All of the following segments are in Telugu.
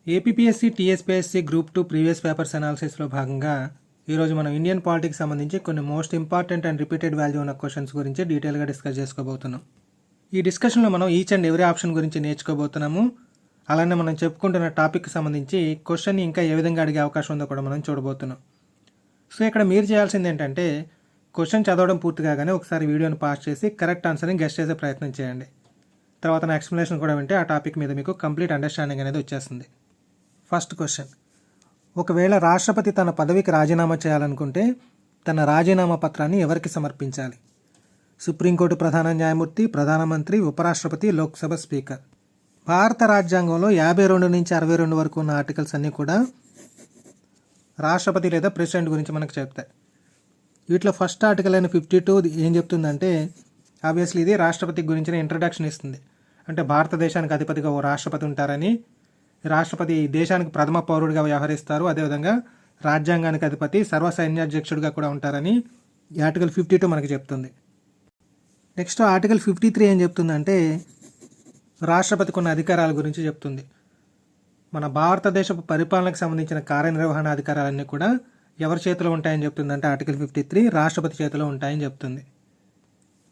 APSC TSPSC group 2 previous papers అనాలిసిస్లో భాగంగా ఈరోజు మనం ఇండియన్ పాలిటిక్స్ సంబంధించి కొన్ని most important and repeated value ఉన్న క్వశ్చన్స్ గురించి డీటెయిల్గా డిస్కస్ చేసుకోబోతున్నాం. ఈ డిస్కషన్లో మనం ఈచ్ అండ్ ఎవ్రీ ఆప్షన్ గురించి నేర్చుకోబోతున్నాము. అలానే మనం చెప్పుకుంటున్న టాపిక్కి సంబంధించి క్వశ్చన్ని ఇంకా ఏ విధంగా అడిగే అవకాశం ఉందో కూడా మనం చూడబోతున్నాం. సో ఇక్కడ మీరు చేయాల్సింది ఏంటంటే క్వశ్చన్ చదవడం పూర్తి కాగానే ఒకసారి వీడియోని పాస్ చేసి కరెక్ట్ ఆన్సర్ని గెస్ చేసే ప్రయత్నం చేయండి. తర్వాత నా ఎక్స్ప్లెనేషన్ కూడా వింటే ఆ టాపిక్ మీద మీకు కంప్లీట్ అండర్స్టాండింగ్ అనేది వచ్చేస్తుంది. ఫస్ట్ క్వశ్చన్, ఒకవేళ రాష్ట్రపతి తన పదవికి రాజీనామా చేయాలనుకుంటే తన రాజీనామా పత్రాన్ని ఎవరికి సమర్పించాలి? సుప్రీంకోర్టు ప్రధాన న్యాయమూర్తి, ప్రధానమంత్రి, ఉపరాష్ట్రపతి, లోక్సభ స్పీకర్. భారత రాజ్యాంగంలో 52 నుంచి 62 వరకు ఉన్న ఆర్టికల్స్ అన్నీ కూడా రాష్ట్రపతి లేదా ప్రెసిడెంట్ గురించి మనకు చెప్తాయి. వీటిలో ఫస్ట్ ఆర్టికల్ అయిన 52 ఏం చెప్తుందంటే ఆబ్వియస్లీ ఇది రాష్ట్రపతి గురించిన ఇంట్రడక్షన్ ఇస్తుంది. అంటే భారతదేశానికి అధిపతిగా ఓ రాష్ట్రపతి ఉంటారని, రాష్ట్రపతి దేశానికి ప్రథమ పౌరుడిగా వ్యవహరిస్తారు, అదేవిధంగా రాజ్యాంగానికి అధిపతి, సర్వసైన్యాధ్యక్షుడిగా కూడా ఉంటారని ఈ ఆర్టికల్ 52 మనకి చెప్తుంది. నెక్స్ట్ ఆర్టికల్ 53 ఏం చెప్తుందంటే రాష్ట్రపతికి ఉన్న అధికారాల గురించి చెప్తుంది. మన భారతదేశపు పరిపాలనకు సంబంధించిన కార్యనిర్వహణ అధికారాలన్నీ కూడా ఎవరి చేతిలో ఉంటాయని చెప్తుంది అంటే ఆర్టికల్ 53 రాష్ట్రపతి చేతిలో ఉంటాయని చెప్తుంది.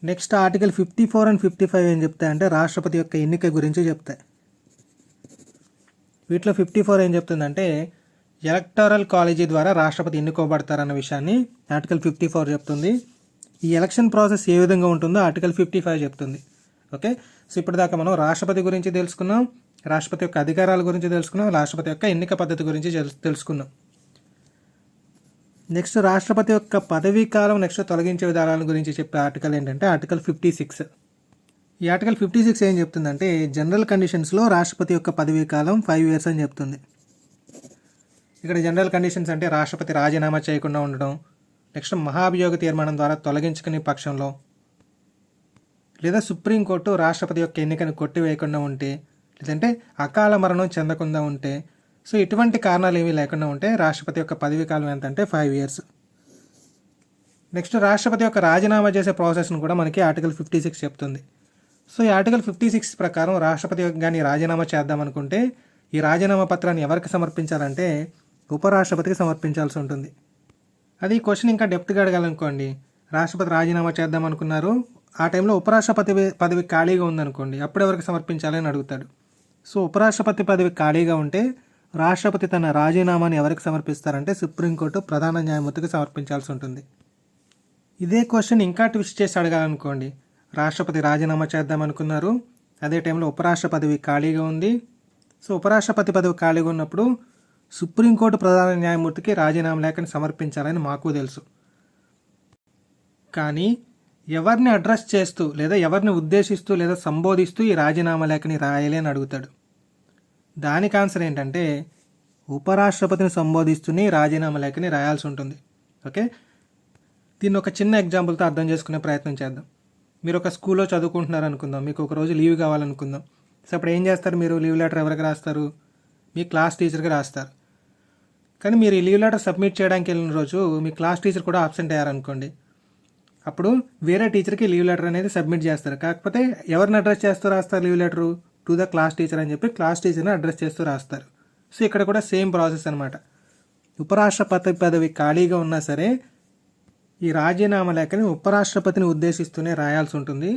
నెక్స్ట్ ఆర్టికల్ 54 అండ్ 55 ఏం చెప్తాయంటే రాష్ట్రపతి యొక్క ఎన్నిక గురించి చెప్తాయి. వీటిలో 54 ఏం చెప్తుందంటే ఎలక్టోరల్ కాలేజీ ద్వారా రాష్ట్రపతి ఎన్నుకోబడతారన్న విషయాన్ని ఆర్టికల్ 54 చెప్తుంది. ఈ ఎలక్షన్ ప్రాసెస్ ఏ విధంగా ఉంటుందో ఆర్టికల్ 55 చెప్తుంది. ఓకే, సో ఇప్పటిదాకా మనం రాష్ట్రపతి గురించి తెలుసుకున్నాం, రాష్ట్రపతి యొక్క అధికారాల గురించి తెలుసుకున్నాం, రాష్ట్రపతి యొక్క ఎన్నిక పద్ధతి గురించి తెలుసుకున్నాం. నెక్స్ట్ రాష్ట్రపతి యొక్క పదవీ కాలం, నెక్స్ట్ తొలగించే విధానాల గురించి చెప్పే ఆర్టికల్ ఏంటంటే ఆర్టికల్ 56. ఈ ఆర్టికల్ 56 ఏం చెప్తుందంటే జనరల్ కండిషన్స్లో రాష్ట్రపతి యొక్క పదవీ కాలం 5 years అని చెప్తుంది. ఇక్కడ జనరల్ కండిషన్స్ అంటే రాష్ట్రపతి రాజీనామా చేయకుండా ఉండడం, నెక్స్ట్ మహాభియోగ తీర్మానం ద్వారా తొలగించుకునే పక్షంలో, లేదా సుప్రీంకోర్టు రాష్ట్రపతి యొక్క ఎన్నికను కొట్టివేయకుండా ఉంటే, లేదంటే అకాల మరణం చెందకుండా ఉంటే, సో ఇటువంటి కారణాలు ఏమీ లేకుండా ఉంటే రాష్ట్రపతి యొక్క పదవీ కాలం ఎంత అంటే 5 years. నెక్స్ట్ రాష్ట్రపతి యొక్క రాజీనామా చేసే ప్రాసెస్ను కూడా మనకి ఆర్టికల్ 56 చెప్తుంది. సో ఈ ఆర్టికల్ 56 ప్రకారం రాష్ట్రపతి కానీ రాజీనామా చేద్దామనుకుంటే ఈ రాజీనామా పత్రాన్ని ఎవరికి సమర్పించాలంటే ఉపరాష్ట్రపతికి సమర్పించాల్సి ఉంటుంది. అది క్వశ్చన్ ఇంకా డెప్త్గా అడగాలనుకోండి, రాష్ట్రపతి రాజీనామా చేద్దామనుకున్నారు, ఆ టైంలో ఉపరాష్ట్రపతి పదవి ఖాళీగా ఉందనుకోండి, అప్పుడు ఎవరికి సమర్పించాలని అడుగుతాడు. సో ఉపరాష్ట్రపతి పదవి ఖాళీగా ఉంటే రాష్ట్రపతి తన రాజీనామాని ఎవరికి సమర్పిస్తారంటే సుప్రీంకోర్టు ప్రధాన న్యాయమూర్తికి సమర్పించాల్సి ఉంటుంది. ఇదే క్వశ్చన్ ఇంకా ట్విస్ట్ చేసి అడగాలనుకోండి, రాష్ట్రపతి రాజీనామా చేద్దామనుకున్నారు, అదే టైంలో ఉపరాష్ట్ర పదవి ఖాళీగా ఉంది. సో ఉపరాష్ట్రపతి పదవి ఖాళీగా ఉన్నప్పుడు సుప్రీంకోర్టు ప్రధాన న్యాయమూర్తికి రాజీనామా లేఖని సమర్పించాలని మాకు తెలుసు. కానీ ఎవరిని అడ్రస్ చేస్తూ లేదా ఎవరిని ఉద్దేశిస్తూ లేదా సంబోధిస్తూ ఈ రాజీనామా లేఖని రాయాలి అని అడుగుతాడు. దానికి ఆన్సర్ ఏంటంటే ఉపరాష్ట్రపతిని సంబోధిస్తూనే రాజీనామా లేఖని రాయాల్సి ఉంటుంది. ఓకే, దీన్ని ఒక చిన్న ఎగ్జాంపుల్తో అర్థం చేసుకునే ప్రయత్నం చేద్దాం. మీరు ఒక స్కూల్లో చదువుకుంటున్నారు అనుకుందాం, మీకు ఒక రోజు లీవ్ కావాలనుకుందాం. సో అప్పుడు ఏం చేస్తారు, మీరు లీవ్ లెటర్ ఎవరికి రాస్తారు? మీ క్లాస్ టీచర్కి రాస్తారు. కానీ మీరు ఈ లీవ్ లెటర్ సబ్మిట్ చేయడానికి వెళ్ళిన రోజు మీ క్లాస్ టీచర్ కూడా అబ్సెంట్ అయ్యారనుకోండి, అప్పుడు వేరే టీచర్కి లీవ్ లెటర్ అనేది సబ్మిట్ చేస్తారు. కాకపోతే ఎవరిని అడ్రస్ చేస్తూ రాస్తారు leave letter? To the class teacher అని చెప్పి క్లాస్ టీచర్ని అడ్రస్ చేస్తూ రాస్తారు. సో ఇక్కడ కూడా సేమ్ ప్రాసెస్ అనమాట. ఉపరాష్ట్రపతి పదవి ఖాళీగా ఉన్నా సరే ఈ రాజీనామా లేఖని ఉపరాష్ట్రపతిని ఉద్దేశిస్తూనే రాయాల్సి ఉంటుంది.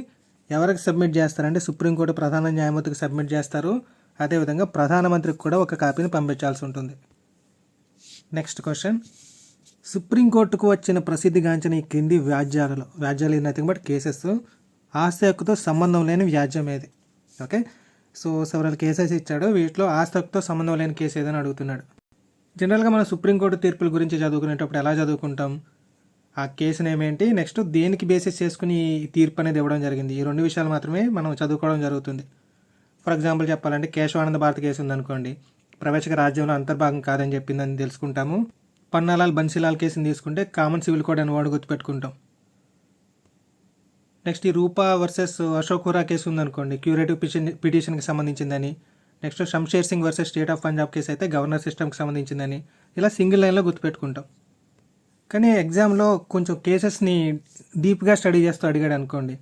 ఎవరికి సబ్మిట్ చేస్తారంటే సుప్రీంకోర్టు ప్రధాన న్యాయమూర్తికి సబ్మిట్ చేస్తారు, అదేవిధంగా ప్రధానమంత్రికి కూడా ఒక కాపీని పంపించాల్సి ఉంటుంది. నెక్స్ట్ క్వశ్చన్, సుప్రీంకోర్టుకు వచ్చిన ప్రసిద్ధిగాంచిన ఈ క్రింది వ్యాజ్యాలు నథింగ్ బట్ కేసెస్, ఆస్తి హక్కుతో సంబంధం లేని వ్యాజ్యం ఏది? ఓకే, సో సెవరల్ కేసెస్ ఇచ్చాడు, వీటిలో ఆస్తి హక్కుతో సంబంధం లేని కేసు ఏదని అడుగుతున్నాడు. జనరల్గా మనం సుప్రీంకోర్టు తీర్పుల గురించి చదువుకునేటప్పుడు ఎలా చదువుకుంటాం, ఆ కేసు నేమేంటి, నెక్స్ట్ దేనికి బేసిస్ చేసుకుని తీర్పు అనేది ఇవ్వడం జరిగింది, ఈ 2 విషయాలు మాత్రమే మనం చదువుకోవడం జరుగుతుంది. ఫర్ ఎగ్జాంపుల్ చెప్పాలంటే కేశవానంద భారతి కేసు ఉందనుకోండి, ప్రవేశక రాజ్యంలో అంతర్భాగం కాదని చెప్పిందని తెలుసుకుంటాము. పన్నాలాల్ బన్సీలాల్ కేసుని తీసుకుంటే కామన్ సివిల్ కోడ్ అని వర్డ్ గుర్తుపెట్టుకుంటాం. నెక్స్ట్ ఈ రూపా వర్సెస్ అశోక్ హురా కేసు ఉందనుకోండి, క్యూరేటివ్ పిటిషన్కి సంబంధించిందని. Next Shamsher Singh versus state of Punjab కేసు అయితే గవర్నర్ సిస్టమ్కి సంబంధించిందని. ఇలా సింగిల్ లైన్లో గుర్తుపెట్టుకుంటాం. కానీ ఎగ్జామ్లో కొంచెం కేసెస్ని డీప్గా స్టడీ చేస్తూ అడిగాడు అనుకోండి,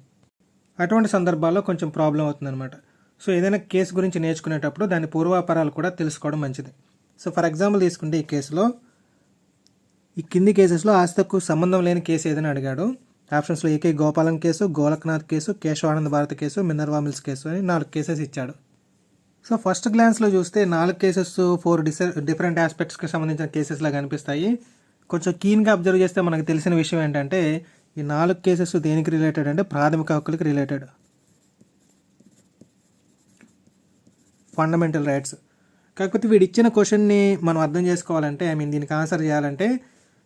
అటువంటి సందర్భాల్లో కొంచెం ప్రాబ్లం అవుతుందన్నమాట. సో ఏదైనా కేసు గురించి నేర్చుకునేటప్పుడు దాని పూర్వాపరాలు కూడా తెలుసుకోవడం మంచిది. సో ఫర్ ఎగ్జాంపుల్ తీసుకుంటే ఈ కేసులో ఈ కింది కేసెస్లో ఆస్తికు సంబంధం లేని కేసు ఏదైనా అడిగాడు. ఆప్షన్స్లో A K Gopalan case, Golaknath case, Kesavananda Bharati case, Minerva Mills case అని 4 కేసెస్ ఇచ్చాడు. సో ఫస్ట్ గ్లాన్స్లో చూస్తే 4 కేసెస్ 4 డిఫరెంట్ ఆస్పెక్ట్స్కి సంబంధించిన కేసెస్లా కనిపిస్తాయి. కొంచెం కీన్గా అబ్జర్వ్ చేస్తే మనకు తెలిసిన విషయం ఏంటంటే ఈ 4 కేసెస్ దేనికి రిలేటెడ్ అంటే ప్రాథమిక హక్కులకి రిలేటెడ్, ఫండమెంటల్ రైట్స్. కాకపోతే వీడు ఇచ్చిన క్వశ్చన్ని మనం అర్థం చేసుకోవాలంటే దీనికి ఆన్సర్ చేయాలంటే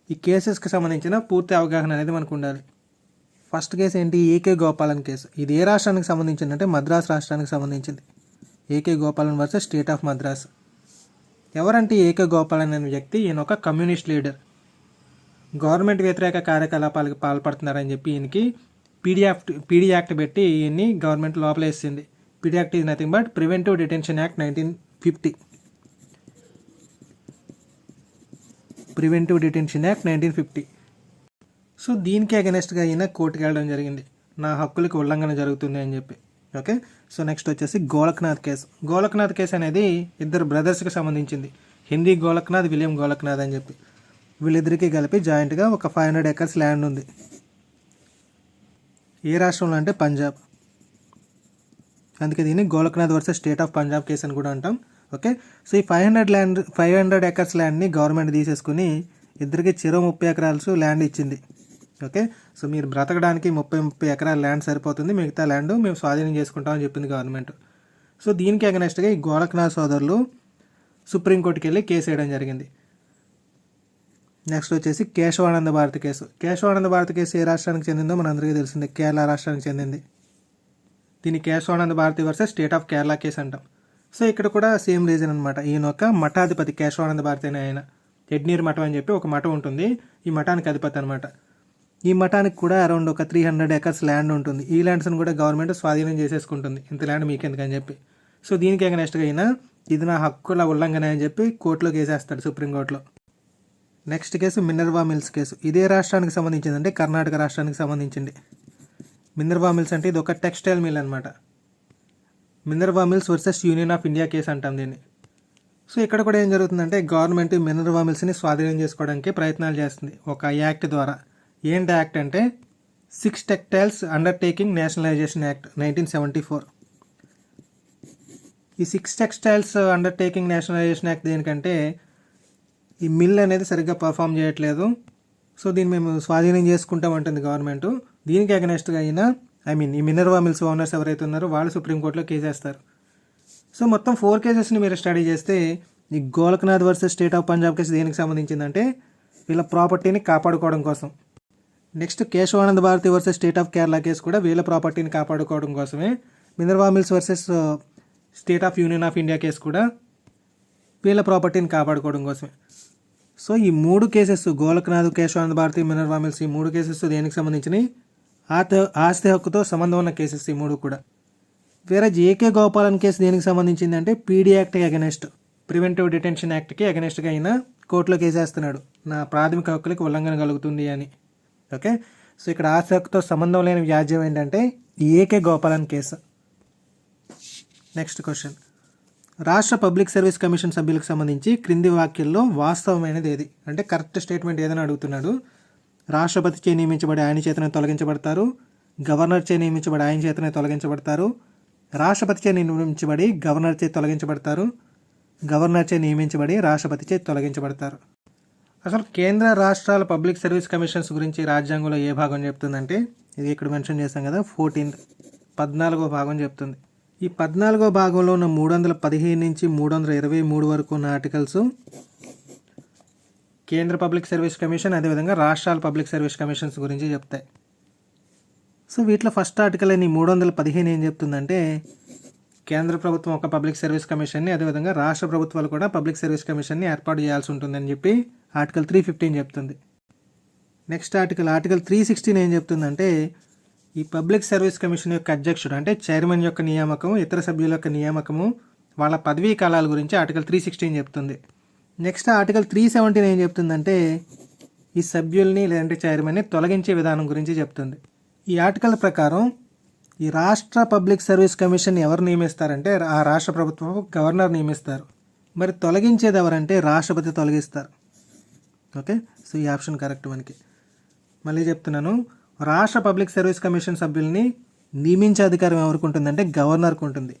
ఈ కేసెస్కి సంబంధించిన పూర్తి అవగాహన అనేది మనకు ఉండాలి. ఫస్ట్ కేసు ఏంటి? AK Gopalan case. ఇది ఏ రాష్ట్రానికి సంబంధించిందంటే మద్రాస్ రాష్ట్రానికి సంబంధించింది. AK Gopalan versus state of Madras. ఎవరంటే ఏకే గోపాలన్ అనే వ్యక్తి? ఈయన ఒక కమ్యూనిస్ట్ లీడర్. గవర్నమెంట్ వ్యతిరేక కార్యకలాపాలకు పాల్పడుతున్నారని చెప్పి ఈయనకి పీడీ యాక్ట్ పెట్టి ఈయన్ని గవర్నమెంట్ లోపలేసింది. PD act is nothing but preventive detention act 1950. Preventive detention act 1950. So దీనికి అగెనెస్ట్గా అయినా కోర్టుకు వెళ్ళడం జరిగింది, నా హక్కులకు ఉల్లంఘన జరుగుతుంది అని చెప్పి. ఓకే, సో నెక్స్ట్ వచ్చేసి గోలక్నాథ్ కేసు. గోలక్నాథ్ కేసు అనేది 2 బ్రదర్స్కి సంబంధించింది. హిందీ గోలక్నాథ్, విలియం గోలక్నాథ్ అని చెప్పి. వీళ్ళిద్దరికీ కలిపి జాయింట్గా ఒక 500 acres ల్యాండ్ ఉంది. ఏ రాష్ట్రంలో అంటే పంజాబ్. అందుకే దీన్ని Golaknath versus state of Punjab case అని కూడా అంటాం. ఓకే, సో ఈ 500 acres ల్యాండ్ని గవర్నమెంట్ తీసేసుకుని ఇద్దరికి చెరో 30 acres ల్యాండ్ ఇచ్చింది. ఓకే, సో మీరు బ్రతకడానికి 30 acres ల్యాండ్ సరిపోతుంది, మిగతా ల్యాండ్ మేము స్వాధీనం చేసుకుంటామని చెప్పింది గవర్నమెంట్. సో దీనికి అగనెస్ట్గా ఈ గోలక్నాథ్ సోదరులు సుప్రీంకోర్టుకి వెళ్ళి కేసు వేయడం జరిగింది. నెక్స్ట్ వచ్చేసి కేశవానంద భారతి కేసు. కేశవానంద భారతి కేసు ఏ రాష్ట్రానికి చెందిందో మనందరికీ తెలిసిందే, కేరళ రాష్ట్రానికి చెందింది. దీన్ని Kesavananda Bharati versus state of Kerala case అంటాం. సో ఇక్కడ కూడా సేమ్ రీజన్ అనమాట. ఈయన ఒక మఠాధిపతి, కేశవానంద భారతి అనే ఆయన. ఎడ్నీర్ మఠం అని చెప్పి ఒక మఠం ఉంటుంది, ఈ మఠానికి అధిపతి అనమాట. ఈ మఠానికి కూడా అరౌండ్ ఒక 300 acres ల్యాండ్ ఉంటుంది. ఈ ల్యాండ్స్ని కూడా గవర్నమెంట్ స్వాధీనం చేసేసుకుంటుంది, ఇంత ల్యాండ్ మీకెందుకని చెప్పి. సో దీనికి అగనెస్ట్గా అయినా ఇది నా హక్కుల ఉల్లంఘన అని చెప్పి కోర్టులో కేసేస్తాడు, సుప్రీంకోర్టులో. Next case Minerva Mills case. ఇదే రాష్ట్రానికి సంబంధించింది, అంటే కర్ణాటక రాష్ట్రానికి సంబంధించింది. మినర్వా మిల్స్ అంటే ఇది ఒక టెక్స్టైల్ మిల్ అనమాట. Minerva Mills versus Union of India case అంటాం దీన్ని. సో ఇక్కడ కూడా ఏం జరుగుతుందంటే గవర్నమెంట్ మినర్వా మిల్స్ని స్వాధీనం చేసుకోవడానికి ప్రయత్నాలు చేస్తుంది ఒక యాక్ట్ ద్వారా. ఏంటి యాక్ట్ అంటే 6 టెక్స్టైల్స్ అండర్టేకింగ్ నేషనలైజేషన్ యాక్ట్ 1974. ఈ 6 టెక్స్టైల్స్ అండర్టేకింగ్ నేషనలైజేషన్ యాక్ట్ దేనికంటే ఈ మిల్ అనేది సరిగ్గా పర్ఫామ్ చేయట్లేదు, సో దీన్ని మేము స్వాధీనం చేసుకుంటామంటుంది గవర్నమెంట్. దీనికి అగనెస్ట్గా అయినా ఈ మినర్వా మిల్స్ ఓనర్స్ ఎవరైతే ఉన్నారో వాళ్ళు సుప్రీంకోర్టులో కేసేస్తారు. సో మొత్తం 4 కేసెస్ని మీరు స్టడీ చేస్తే ఈ Golaknath versus state of Punjab case దేనికి సంబంధించిందంటే వీళ్ళ ప్రాపర్టీని కాపాడుకోవడం కోసం. Next Kesavananda Bharati versus state of Kerala case కూడా వీళ్ళ ప్రాపర్టీని కాపాడుకోవడం కోసమే. Minerva Mills versus state of Union of India case కూడా వీళ్ళ ప్రాపర్టీని కాపాడుకోవడం కోసమే. సో ఈ 3 cases, Golaknath, Kesavananda Bharati, Minerva Mills, ఈ 3 కేసెస్ దేనికి సంబంధించినవి? ఆస్తి హక్కుతో సంబంధం ఉన్న కేసెస్ ఈ 3 కూడా. వేరే ఏకే గోపాలన్ కేసు దేనికి సంబంధించింది అంటే పీడీ యాక్ట్కి అగెనెస్ట్, ప్రివెంటివ్ డిటెన్షన్ యాక్ట్కి అగెనెస్ట్గా అయినా కోర్టులో కేసేస్తున్నాడు, నా ప్రాథమిక హక్కులకు ఉల్లంఘన కలుగుతుంది అని. ఓకే, సో ఇక్కడ ఆస్తి హక్కుతో సంబంధం లేని వ్యాజ్యం ఏంటంటే AK Gopalan case. Next question, రాష్ట్ర పబ్లిక్ సర్వీస్ కమిషన్ సభ్యులకు సంబంధించి క్రింది వాక్యంలో వాస్తవమైనది ఏది? అంటే కరెక్ట్ స్టేట్మెంట్ ఏదైనా అడుగుతున్నాడు. రాష్ట్రపతి చే నియమించబడి ఆయన చేతనే తొలగించబడతారు, గవర్నర్ చే నియమించబడి ఆయన చేతనే తొలగించబడతారు, రాష్ట్రపతి చే నియమించబడి గవర్నర్ చే తొలగించబడతారు, గవర్నర్ చే నియమించబడి రాష్ట్రపతి చే తొలగించబడతారు. అసలు కేంద్ర రాష్ట్రాల పబ్లిక్ సర్వీస్ కమిషన్స్ గురించి రాజ్యాంగంలో ఏ భాగం చెప్తుందంటే ఇది ఇక్కడ మెన్షన్ చేస్తాం కదా, 14వ భాగం చెప్తుంది. ఈ 14వ భాగంలో ఉన్న 315 నుంచి 323 వరకు ఉన్న ఆర్టికల్స్ కేంద్ర పబ్లిక్ సర్వీస్ కమిషన్, అదేవిధంగా రాష్ట్రాల పబ్లిక్ సర్వీస్ కమిషన్స్ గురించి చెప్తాయి. సో వీటిలో ఫస్ట్ ఆర్టికల్ అని 315 ఏం చెప్తుందంటే కేంద్ర ప్రభుత్వం ఒక పబ్లిక్ సర్వీస్ కమిషన్ని, అదేవిధంగా రాష్ట్ర ప్రభుత్వాలు కూడా పబ్లిక్ సర్వీస్ కమిషన్ని ఏర్పాటు చేయాల్సి ఉంటుందని చెప్పి ఆర్టికల్ 315 చెప్తుంది. నెక్స్ట్ ఆర్టికల్ 316 ఏం చెప్తుందంటే ఈ పబ్లిక్ సర్వీస్ కమిషన్ యొక్క అధ్యక్షుడు అంటే చైర్మన్ యొక్క నియామకము, ఇతర సభ్యుల యొక్క నియామకము, వాళ్ళ పదవీ కాలాల గురించి ఆర్టికల్ 316 చెప్తుంది. నెక్స్ట్ ఆర్టికల్ 317 ఏం చెప్తుందంటే ఈ సభ్యుల్ని లేదంటే చైర్మన్ని తొలగించే విధానం గురించి చెప్తుంది. ఈ ఆర్టికల్ ప్రకారం ఈ రాష్ట్ర పబ్లిక్ సర్వీస్ కమిషన్ ఎవరు నియమిస్తారంటే ఆ రాష్ట్ర ప్రభుత్వం గవర్నర్ నియమిస్తారు. మరి తొలగించేది ఎవరంటే రాష్ట్రపతి తొలగిస్తారు. ఓకే, సో ఈ ఆప్షన్ కరెక్ట్ మనకి. మళ్ళీ చెప్తున్నాను, రాష్ట్ర పబ్లిక్ సర్వీస్ కమిషన్ సభ్యుల్ని నియమించే అధికారం ఎవరికి ఉంటుందంటే గవర్నర్కి ఉంటుంది.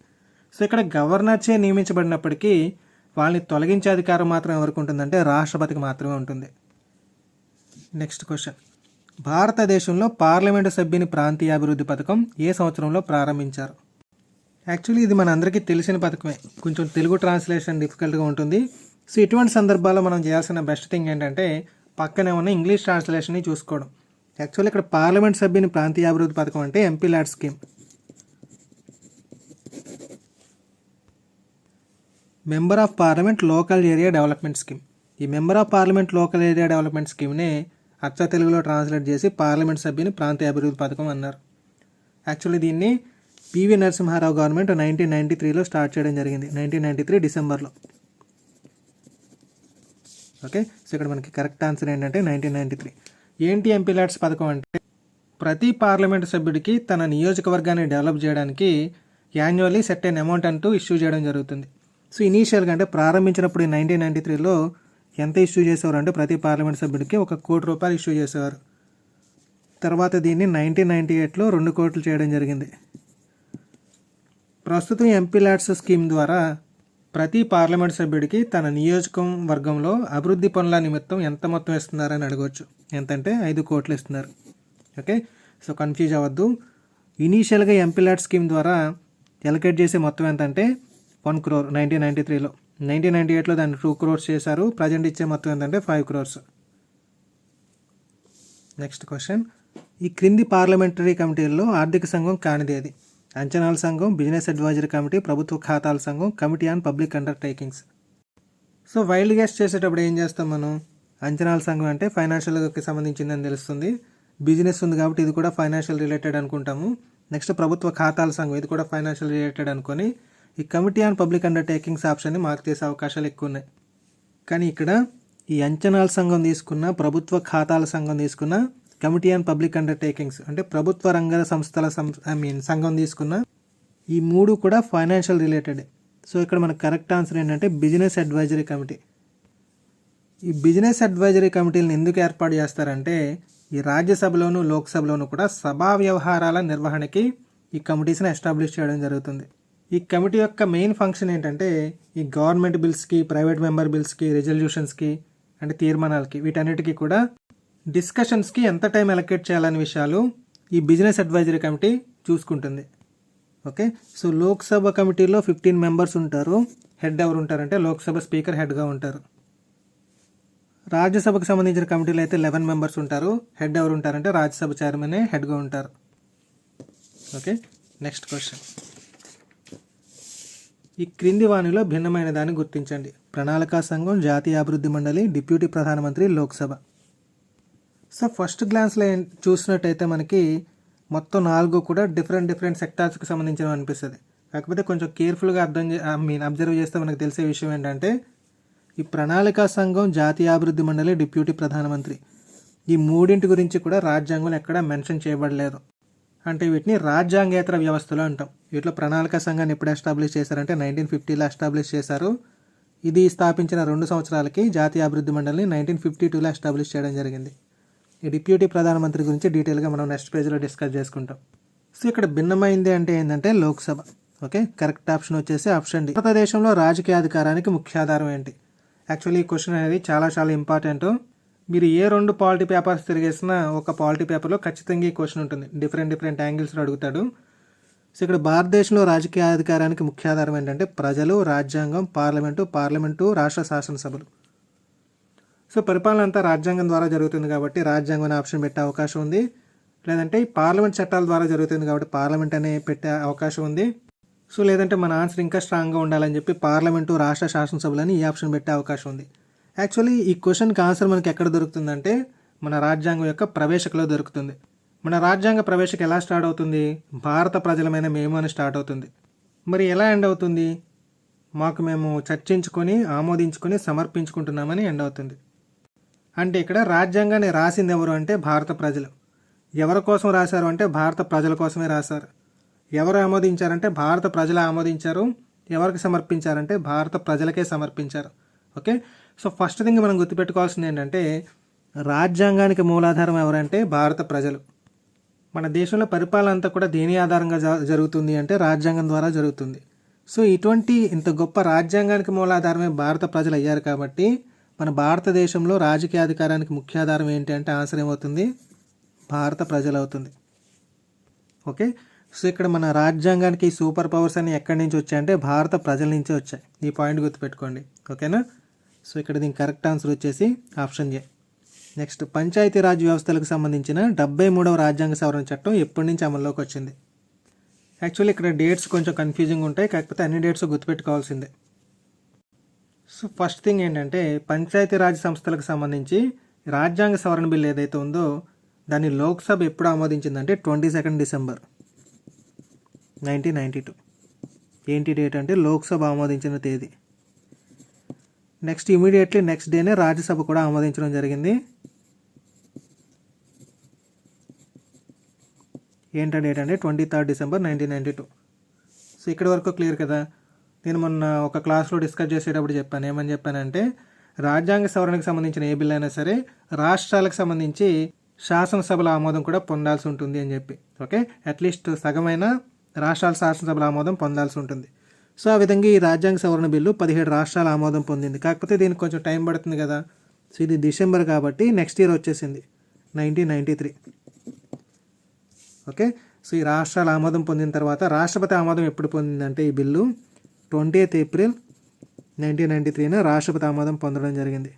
సో ఇక్కడ గవర్నర్చే నియమించబడినప్పటికీ వాళ్ళని తొలగించే అధికారం మాత్రం ఎవరికి ఉంటుందంటే రాష్ట్రపతికి మాత్రమే ఉంటుంది. నెక్స్ట్ క్వశ్చన్, భారతదేశంలో పార్లమెంటు సభ్యుని ప్రాంతీయ అభివృద్ధి పథకం ఏ సంవత్సరంలో ప్రారంభించారు? యాక్చువల్లీ ఇది మన అందరికీ తెలిసిన పథకమే, కొంచెం తెలుగు ట్రాన్స్లేషన్ డిఫికల్ట్గా ఉంటుంది. సో ఇటువంటి సందర్భాల్లో మనం చేయాల్సిన బెస్ట్ థింగ్ ఏంటంటే పక్కనే ఉన్న ఇంగ్లీష్ ట్రాన్స్లేషన్ని చూసుకోవడం. యాక్చువల్లీ ఇక్కడ పార్లమెంట్ సభ్యుని ప్రాంతీయ అభివృద్ధి పథకం అంటే MP LAD scheme. Member of parliament local area development scheme. ఈ member of parliament local area development స్కీమ్నే అచ్చ తెలుగులో ట్రాన్స్లేట్ చేసి పార్లమెంట్ సభ్యుని ప్రాంతీయ అభివృద్ధి పథకం అన్నారు. యాక్చువల్లీ దీన్ని పివి నరసింహారావు గవర్నమెంట్ 1993లో స్టార్ట్ చేయడం జరిగింది, 1993 డిసెంబర్లో. ఓకే, సో ఇక్కడ మనకి కరెక్ట్ ఆన్సర్ ఏంటంటే 1993. ఏంటి ఎంపీ ల్యాడ్స్ పథకం అంటే ప్రతి పార్లమెంటు సభ్యుడికి తన నియోజకవర్గాన్ని డెవలప్ చేయడానికి యాన్యువల్లీ సెట్ అయిన అమౌంట్ అంటూ ఇష్యూ చేయడం జరుగుతుంది. సో ఇనీషియల్గా అంటే ప్రారంభించినప్పుడు 1993లో ఎంత ఇష్యూ చేసేవారు అంటే ప్రతి పార్లమెంట్ సభ్యుడికి ₹1 కోటి ఇష్యూ చేసేవారు. తర్వాత దీన్ని 1998లో 2 కోట్లు చేయడం జరిగింది. ప్రస్తుతం ఎంపీ ల్యాడ్స్ స్కీమ్ ద్వారా ప్రతి పార్లమెంట్ సభ్యుడికి తన నియోజకవర్గంలో అభివృద్ధి పనుల నిమిత్తం ఎంత మొత్తం ఇస్తున్నారని అడగవచ్చు. ఎంతంటే 5 కోట్లు ఇస్తున్నారు. ఓకే, సో కన్ఫ్యూజ్ అవ్వద్దు. ఇనీషియల్గా ఎంపీ ల్యాడ్ స్కీమ్ ద్వారా ఎలకేట్ చేసే మొత్తం ఎంతంటే 1 crore 1993లో. 1998లో దాన్ని 2 crores చేశారు. ప్రజెంట్ ఇచ్చే మొత్తం ఏంటంటే 5 crores. నెక్స్ట్ క్వశ్చన్, ఈ క్రింది పార్లమెంటరీ కమిటీల్లో ఆర్థిక సంఘం కానిదేది? అంచనాల సంఘం, బిజినెస్ అడ్వైజరీ కమిటీ, ప్రభుత్వ ఖాతాల సంఘం, committee on public undertakings. So wild guest చేసేటప్పుడు ఏం చేస్తాం మనం? అంచనాల సంఘం అంటే ఫైనాన్షియల్కి సంబంధించిందని తెలుస్తుంది. బిజినెస్ ఉంది కాబట్టి ఇది కూడా ఫైనాన్షియల్ రిలేటెడ్ అనుకుంటాము. నెక్స్ట్ ప్రభుత్వ ఖాతాల సంఘం, ఇది కూడా ఫైనాన్షియల్ రిలేటెడ్ అనుకొని ఈ కమిటీ ఆన్ పబ్లిక్ అండర్టేకింగ్స్ ఆప్షన్ని మార్క్ చేసే అవకాశాలు ఎక్కువ ఉన్నాయి. కానీ ఇక్కడ ఈ అంచనాల సంఘం తీసుకున్న, ప్రభుత్వ ఖాతాల సంఘం తీసుకున్న, కమిటీ ఆన్ పబ్లిక్ అండర్టేకింగ్స్ అంటే ప్రభుత్వ రంగ సంస్థల సంఘం తీసుకున్న ఈ 3 కూడా ఫైనాన్షియల్ రిలేటెడ్. సో ఇక్కడ మనకు కరెక్ట్ ఆన్సర్ ఏంటంటే బిజినెస్ అడ్వైజరీ కమిటీ. ఈ బిజినెస్ అడ్వైజరీ కమిటీలను ఎందుకు ఏర్పాటు చేస్తారంటే ఈ రాజ్యసభలోను లోక్సభలోను కూడా సభా వ్యవహారాల నిర్వహణకి ఈ కమిటీస్ని ఎస్టాబ్లిష్ చేయడం జరుగుతుంది. ఈ కమిటీ యొక్క మెయిన్ ఫంక్షన్ ఏంటంటే ఈ గవర్నమెంట్ బిల్స్కి, ప్రైవేట్ మెంబర్ బిల్స్కి, రెజల్యూషన్స్కి అంటే తీర్మానాలకి, వీటన్నిటికీ కూడా డిస్కషన్స్కి ఎంత టైం అలొకేట్ చేయాలనే విషయాలు ఈ బిజినెస్ అడ్వైజరీ కమిటీ చూసుకుంటుంది. ఓకే, సో లోక్సభ కమిటీలో 15 మెంబర్స్ ఉంటారు. హెడ్ ఎవరు ఉంటారంటే లోక్సభ స్పీకర్ హెడ్గా ఉంటారు. రాజ్యసభకు సంబంధించిన కమిటీలో అయితే 11 మెంబర్స్ ఉంటారు. హెడ్ ఎవరు ఉంటారంటే రాజ్యసభ చైర్మనే హెడ్గా ఉంటారు. ఓకే, నెక్స్ట్ క్వశ్చన్, ఈ క్రింది వాణిలో భిన్నమైన దాన్ని గుర్తించండి. ప్రణాళికా సంఘం, జాతీయ అభివృద్ధి మండలి, డిప్యూటీ ప్రధానమంత్రి, లోక్సభ. సో ఫస్ట్ గ్లాన్స్లో చూసినట్టయితే మనకి మొత్తం 4 కూడా డిఫరెంట్ సెక్టార్స్కి సంబంధించినవి అనిపిస్తుంది. కాకపోతే కొంచెం కేర్ఫుల్గా అబ్జర్వ్ చేస్తే మనకు తెలిసే విషయం ఏంటంటే ఈ ప్రణాళికా సంఘం, జాతీయ అభివృద్ధి మండలి, డిప్యూటీ ప్రధానమంత్రి ఈ 3 గురించి కూడా రాజ్యాంగంలో ఎక్కడా మెన్షన్ చేయబడలేదు. అంటే వీటిని రాజ్యాంగేతర వ్యవస్థలు అంటాం. వీటిలో ప్రణాళికా సంఘాన్ని ఎప్పుడు ఎస్టాబ్లిష్ చేశారంటే 1950లో ఎస్టాబ్లిష్ చేశారు. ఇది స్థాపించిన 2 సంవత్సరాలకి జాతీయ అభివృద్ధి మండలిని 1952లో ఎస్టాబ్లిష్ చేయడం జరిగింది. ఈ డిప్యూటీ ప్రధానమంత్రి గురించి డీటెయిల్గా మనం నెక్స్ట్ పేజ్లో డిస్కస్ చేసుకుంటాం. సో ఇక్కడ భిన్నమైంది అంటే ఏంటంటే లోక్సభ. ఓకే, కరెక్ట్ ఆప్షన్ వచ్చేసి ఆప్షన్ డి. భారతదేశంలో రాజకీయ అధికారానికి ముఖ్య ఆధారం ఏంటి? యాక్చువల్లీ ఈ క్వశ్చన్ అనేది చాలా ఇంపార్టెంట్. మీరు ఏ 2 పాలిటీ పేపర్స్ తిరిగేసినా ఒక పాలిటీ పేపర్లో ఖచ్చితంగా ఈ క్వశ్చన్ ఉంటుంది. డిఫరెంట్ యాంగిల్స్లో అడుగుతాడు. సో ఇక్కడ భారతదేశంలో రాజకీయ అధికారానికి ముఖ్య ఆధారం ఏంటంటే ప్రజలు, రాజ్యాంగం, పార్లమెంటు, రాష్ట్ర శాసనసభలు. సో పరిపాలన అంతా రాజ్యాంగం ద్వారా జరుగుతుంది కాబట్టి రాజ్యాంగం అనే ఆప్షన్ పెట్టే అవకాశం ఉంది. లేదంటే పార్లమెంట్ చట్టాల ద్వారా జరుగుతుంది కాబట్టి పార్లమెంట్ అనే పెట్టే అవకాశం ఉంది. సో లేదంటే మన ఆన్సర్ ఇంకా స్ట్రాంగ్గా ఉండాలని చెప్పి పార్లమెంటు, రాష్ట్ర శాసనసభలని ఈ ఆప్షన్ పెట్టే అవకాశం ఉంది. యాక్చువల్లీ ఈ క్వశ్చన్కి ఆన్సర్ మనకి ఎక్కడ దొరుకుతుందంటే మన రాజ్యాంగం యొక్క ప్రవేశకలో దొరుకుతుంది. మన రాజ్యాంగ ప్రవేశక ఎలా స్టార్ట్ అవుతుంది? భారత ప్రజలమైన మేము అని స్టార్ట్ అవుతుంది. మరి ఎలా ఎండ్ అవుతుంది? మేము చర్చించుకొని, ఆమోదించుకొని, సమర్పించుకుంటున్నామని ఎండ్ అవుతుంది. అంటే ఇక్కడ రాజ్యాంగాన్ని రాసింది ఎవరు అంటే భారత ప్రజలు. ఎవరి కోసం రాశారు అంటే భారత ప్రజల కోసమే రాశారు. ఎవరు ఆమోదించారంటే భారత ప్రజలు ఆమోదించారు. ఎవరికి సమర్పించారంటే భారత ప్రజలకే సమర్పించారు. ఓకే, సో ఫస్ట్ థింగ్ మనం గుర్తుపెట్టుకోవాల్సింది ఏంటంటే రాజ్యాంగానికి మూలాధారం ఎవరంటే భారత ప్రజలు. మన దేశంలో పరిపాలన అంతా కూడా దేని ఆధారంగా జరుగుతుంది అంటే రాజ్యాంగం ద్వారా జరుగుతుంది. సో ఇటువంటి ఇంత గొప్ప రాజ్యాంగానికి మూలాధారమే భారత ప్రజలు అయ్యారు కాబట్టి మన భారతదేశంలో రాజకీయ అధికారానికి ముఖ్య ఆధారం ఏంటి అంటే ఆన్సర్ ఏమవుతుంది? భారత ప్రజలు అవుతుంది. ఓకే, సో ఇక్కడ మన రాజ్యాంగానికి సూపర్ పవర్స్ అన్ని ఎక్కడి నుంచి వచ్చాయంటే భారత ప్రజల నుంచే వచ్చాయి. ఈ పాయింట్ గుర్తుపెట్టుకోండి. ఓకేనా? సో ఇక్కడ దీనికి కరెక్ట్ ఆన్సర్ వచ్చేసి ఆప్షన్ ఏ. నెక్స్ట్, పంచాయతీరాజ్ వ్యవస్థలకు సంబంధించిన 73వ రాజ్యాంగ సవరణ చట్టం ఎప్పటి నుంచి అమల్లోకి వచ్చింది? యాక్చువల్లీ ఇక్కడ డేట్స్ కొంచెం కన్ఫ్యూజింగ్ ఉంటాయి, కాకపోతే అన్ని డేట్స్ గుర్తుపెట్టుకోవాల్సిందే. సో ఫస్ట్ థింగ్ ఏంటంటే పంచాయతీరాజ్ సంస్థలకు సంబంధించి రాజ్యాంగ సవరణ బిల్ ఏదైతే ఉందో దాన్ని లోక్సభ ఎప్పుడు ఆమోదించిందంటే 22 డిసెంబర్ 1992. ఏంటి డేట్ అంటే లోక్సభ ఆమోదించిన తేదీ. నెక్స్ట్ ఇమీడియట్లీ నెక్స్ట్ డేనే రాజ్యసభ కూడా ఆమోదించడం జరిగింది. ఏంటో డేట్ అంటే 23 డిసెంబర్ 1992. సో ఇక్కడి వరకు క్లియర్ కదా? నేను మొన్న ఒక క్లాస్లో డిస్కస్ చేసేటప్పుడు చెప్పాను. ఏమని చెప్పానంటే రాజ్యాంగ సవరణకు సంబంధించిన ఏ బిల్ అయినా సరే రాష్ట్రాలకు సంబంధించి శాసనసభల ఆమోదం కూడా పొందాల్సి ఉంటుంది అని చెప్పి. ఓకే, అట్లీస్ట్ సగమైన రాష్ట్రాల శాసనసభల ఆమోదం పొందాల్సి ఉంటుంది. సో ఆ విధంగా ఈ రాజ్యాంగ సవరణ బిల్లు 17 రాష్ట్రాల ఆమోదం పొందింది. కాకపోతే దీనికి కొంచెం టైం పడుతుంది కదా. సో ఇది డిసెంబర్ కాబట్టి నెక్స్ట్ ఇయర్ వచ్చేసింది 1993. ఓకే, సో ఈ రాష్ట్రాల ఆమోదం పొందిన తర్వాత రాష్ట్రపతి ఆమోదం ఎప్పుడు పొందిందంటే ఈ బిల్లు 20th ఏప్రిల్ 1993న రాష్ట్రపతి ఆమోదం పొందడం జరిగింది.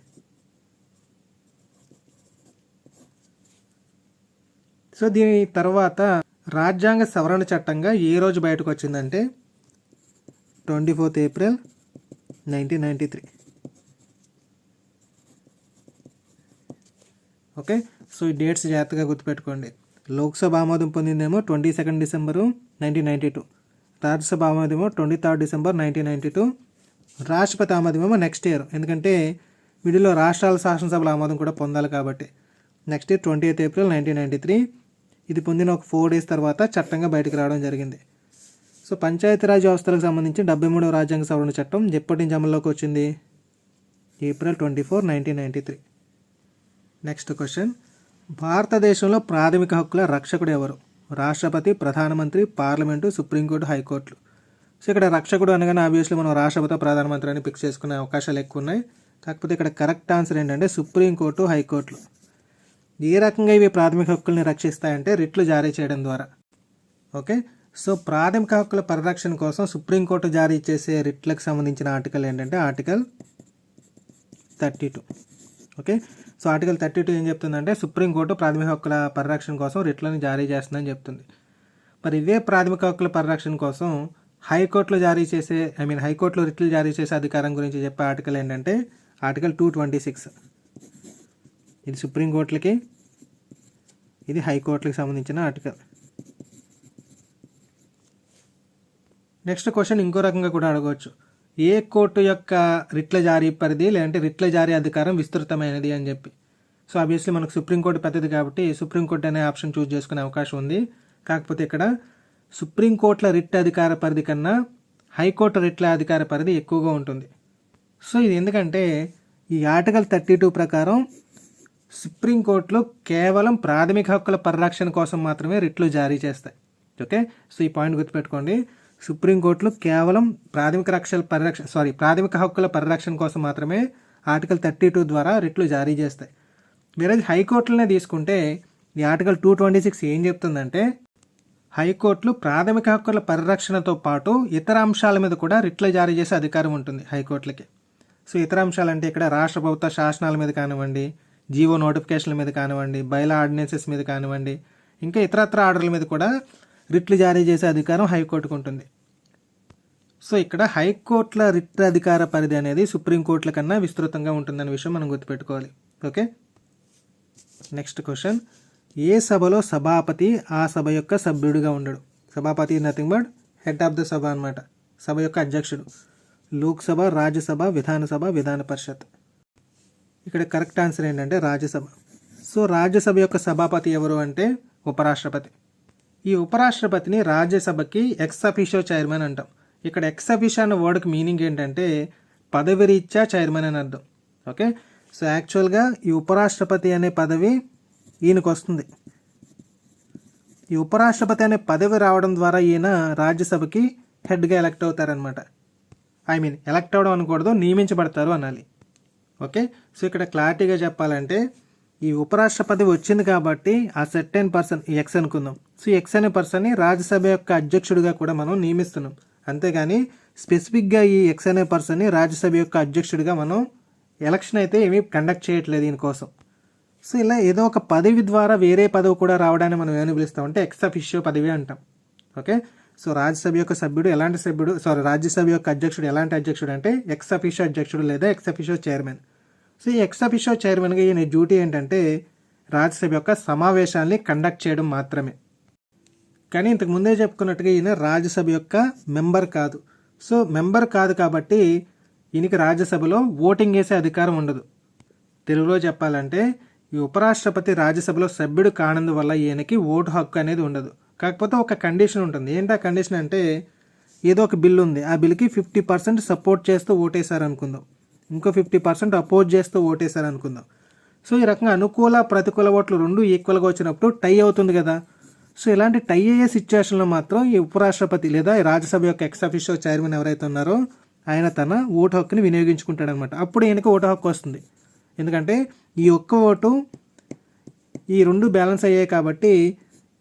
సో దీని తర్వాత రాజ్యాంగ సవరణ చట్టంగా ఏ రోజు బయటకు వచ్చిందంటే 24th ఏప్రిల్ 1993. ఓకే, సో ఈ డేట్స్ జాగ్రత్తగా గుర్తుపెట్టుకోండి. లోక్సభ ఆమోదం పొందిందేమో 22 డిసెంబరు 1992, రాజ్యసభ ఆమోదమేమో 23 డిసెంబర్ 1992, రాష్ట్రపతి ఆమోదమేమో నెక్స్ట్ ఇయర్, ఎందుకంటే వీటిలో రాష్ట్రాల శాసనసభల ఆమోదం కూడా పొందాలి కాబట్టి నెక్స్ట్ ఇయర్ 20th ఏప్రిల్ 1993. ఇది పొందిన ఒక 4 days తర్వాత చట్టంగా బయటకు రావడం జరిగింది. సో పంచాయతీరాజ్ వ్యవస్థలకు సంబంధించి 73వ రాజ్యాంగ సవరణ చట్టం ఎప్పటి నుంచి అమల్లోకి వచ్చింది? ఏప్రిల్ 24, 1993. నెక్స్ట్ క్వశ్చన్, భారతదేశంలో ప్రాథమిక హక్కుల రక్షకుడు ఎవరు? రాష్ట్రపతి, ప్రధానమంత్రి, పార్లమెంటు, సుప్రీంకోర్టు, హైకోర్టులు. సో ఇక్కడ రక్షకుడు అనగానే ఆబ్వియస్లీ మనం రాష్ట్రపతి, ప్రధానమంత్రి అని ఫిక్స్ చేసుకునే అవకాశాలు ఎక్కువ ఉన్నాయి. కాకపోతే ఇక్కడ కరెక్ట్ ఆన్సర్ ఏంటంటే సుప్రీంకోర్టు, హైకోర్టులు. ఏ రకంగా ఇవి ప్రాథమిక హక్కుల్ని రక్షిస్తాయంటే రిట్లు జారీ చేయడం ద్వారా. ఓకే, సో ప్రాథమిక హక్కుల పరిరక్షణ కోసం సుప్రీంకోర్టు జారీ చేసే రిట్లకు సంబంధించిన ఆర్టికల్ ఏంటంటే ఆర్టికల్ 32. ఓకే, సో ఆర్టికల్ 32 ఏం చెప్తుందంటే సుప్రీంకోర్టు ప్రాథమిక హక్కుల పరిరక్షణ కోసం రిట్లను జారీ చేస్తుందని చెప్తుంది. మరి ఇవే ప్రాథమిక హక్కుల పరిరక్షణ కోసం హైకోర్టులో జారీ చేసే హైకోర్టులో రిట్లు జారీ చేసే అధికారం గురించి చెప్పే ఆర్టికల్ ఏంటంటే ఆర్టికల్ 226. ఇది సుప్రీంకోర్టులకి, ఇది హైకోర్టులకు సంబంధించిన ఆర్టికల్. నెక్స్ట్ క్వశ్చన్ ఇంకో రకంగా కూడా అడగవచ్చు. ఏ కోర్టు యొక్క రిట్ల జారీ పరిధి లేదంటే రిట్ల జారీ అధికారం విస్తృతమైనది అని చెప్పి. సో ఆబ్వియస్లీ మనకు సుప్రీంకోర్టు పెద్దది కాబట్టి సుప్రీంకోర్టు అనే ఆప్షన్ చూస్ చేసుకునే అవకాశం ఉంది. కాకపోతే ఇక్కడ సుప్రీంకోర్టుల రిట్ అధికార పరిధి కన్నా హైకోర్టు రిట్ల అధికార పరిధి ఎక్కువగా ఉంటుంది. సో ఇది ఎందుకంటే ఈ ఆర్టికల్ 32 ప్రకారం సుప్రీంకోర్టులో కేవలం ప్రాథమిక హక్కుల పరిరక్షణ కోసం మాత్రమే రిట్లు జారీ చేస్తాయి. ఓకే, సో ఈ పాయింట్ గుర్తుపెట్టుకోండి. సుప్రీంకోర్టులో కేవలం ప్రాథమిక హక్కుల పరిరక్షణ కోసం మాత్రమే ఆర్టికల్ 32 ద్వారా రిట్లు జారీ చేస్తాయి. వేరే హైకోర్టులనే తీసుకుంటే ఈ ఆర్టికల్ 226 ఏం చెప్తుందంటే హైకోర్టులు ప్రాథమిక హక్కుల పరిరక్షణతో పాటు ఇతర అంశాల మీద కూడా రిట్లు జారీ చేసే అధికారం ఉంటుంది హైకోర్టులకి. సో ఇతర అంశాలంటే ఇక్కడ రాష్ట్ర ప్రభుత్వ శాసనాల మీద కానివ్వండి, జీవో నోటిఫికేషన్ల మీద కానివ్వండి, బైలా ఆర్డినెన్సెస్ మీద కానివ్వండి, ఇంకా ఇతరత్ర ఆర్డర్ల మీద కూడా రిట్లు జారీ చేసే అధికారం హైకోర్టుకు ఉంటుంది. సో ఇక్కడ హైకోర్టుల రిట్ అధికార పరిధి అనేది సుప్రీంకోర్టుల కన్నా విస్తృతంగా ఉంటుందనే విషయం మనం గుర్తుపెట్టుకోవాలి. ఓకే, నెక్స్ట్ క్వశ్చన్, ఏ సభలో సభాపతి ఆ సభ యొక్క సభ్యుడిగా ఉండడు? సభాపతి nothing but head of the సభ అనమాట, సభ యొక్క అధ్యక్షుడు. లోక్సభ, రాజ్యసభ, విధానసభ, విధాన పరిషత్. ఇక్కడ కరెక్ట్ ఆన్సర్ ఏంటంటే రాజ్యసభ. సో రాజ్యసభ యొక్క సభాపతి ఎవరు అంటే ఉపరాష్ట్రపతి. ఈ ఉపరాష్ట్రపతిని రాజ్యసభకి ఎక్స్ అఫీషియో చైర్మన్ అంటాం. ఇక్కడ ఎక్స్ అఫీషియో అన్న వర్డ్కి మీనింగ్ ఏంటంటే పదవి రీత్యా చైర్మన్ అని అర్థం. ఓకే, సో యాక్చువల్గా ఈ ఉపరాష్ట్రపతి అనే పదవి ఈయనకు వస్తుంది. ఈ ఉపరాష్ట్రపతి అనే పదవి రావడం ద్వారా ఈయన రాజ్యసభకి హెడ్గా ఎలక్ట్ అవుతారనమాట. ఎలక్ట్ అవ్వడం అనకూడదు, నియమించబడతారు అనాలి. ఓకే, సో ఇక్కడ క్లారిటీగా చెప్పాలంటే ఈ ఉపరాష్ట్రపతి వచ్చింది కాబట్టి ఆ సెర్టైన్ పర్సన్, ఈ ఎక్స్ అనుకుందాం. సో ఎక్స్ అనే పర్సన్ని రాజ్యసభ యొక్క అధ్యక్షుడిగా కూడా మనం నియమిస్తున్నాం. అంతేగాని స్పెసిఫిక్గా ఈ ఎక్స్ అనే పర్సన్ని రాజ్యసభ యొక్క అధ్యక్షుడిగా మనం ఎలక్షన్ అయితే ఏమీ కండక్ట్ చేయట్లేదు దీనికోసం. సో ఇలా ఏదో ఒక పదవి ద్వారా వేరే పదవి కూడా రావడాన్ని మనం ఏమని పిలుస్తామంటే ఎక్స్ అఫీషియో పదవి అంటాం. ఓకే, సో రాజ్యసభ యొక్క సభ్యుడు ఎలాంటి సభ్యుడు, రాజ్యసభ యొక్క అధ్యక్షుడు ఎలాంటి అధ్యక్షుడు అంటే ఎక్స్ అఫీషియో అధ్యక్షుడు లేదా ఎక్స్ అఫీషియో చైర్మన్. సో ఈ ఎక్స్ అఫీషియో చైర్మన్గా ఈయన డ్యూటీ ఏంటంటే రాజ్యసభ యొక్క సమావేశాల్ని కండక్ట్ చేయడం మాత్రమే. కానీ ఇంతకు ముందే చెప్పుకున్నట్టుగా ఈయన రాజ్యసభ యొక్క మెంబర్ కాదు. సో మెంబర్ కాదు కాబట్టి ఈయనకి రాజ్యసభలో ఓటింగ్ వేసే అధికారం ఉండదు. తెలుగులో చెప్పాలంటే ఈ ఉపరాష్ట్రపతి రాజ్యసభలో సభ్యుడు కానందువల్ల ఈయనకి ఓటు హక్కు అనేది ఉండదు. కాకపోతే ఒక కండిషన్ ఉంటుంది. ఏంటి ఆ కండిషన్ అంటే ఏదో ఒక బిల్లు ఉంది, ఆ బిల్లుకి 50% సపోర్ట్ చేస్తూ ఓటేశారు అనుకుందాం, ఇంకో 50% అపోజ్ చేస్తూ ఓటేశారు అనుకుందాం. సో ఈ రకంగా అనుకూల ప్రతికూల ఓట్లు రెండు ఈక్వల్గా వచ్చినప్పుడు టై అవుతుంది కదా. సో ఇలాంటి టై అయ్యే సిచ్యువేషన్లో మాత్రం ఈ ఉపరాష్ట్రపతి లేదా రాజ్యసభ యొక్క ఎక్స్ అఫీషియో చైర్మన్ ఎవరైతే ఉన్నారో ఆయన తన ఓటు హక్కుని వినియోగించుకుంటాడనమాట. అప్పుడు ఈయనకి ఓటు హక్కు వస్తుంది. ఎందుకంటే ఈ ఒక్క ఓటు ఈ రెండు బ్యాలెన్స్ అయ్యాయి కాబట్టి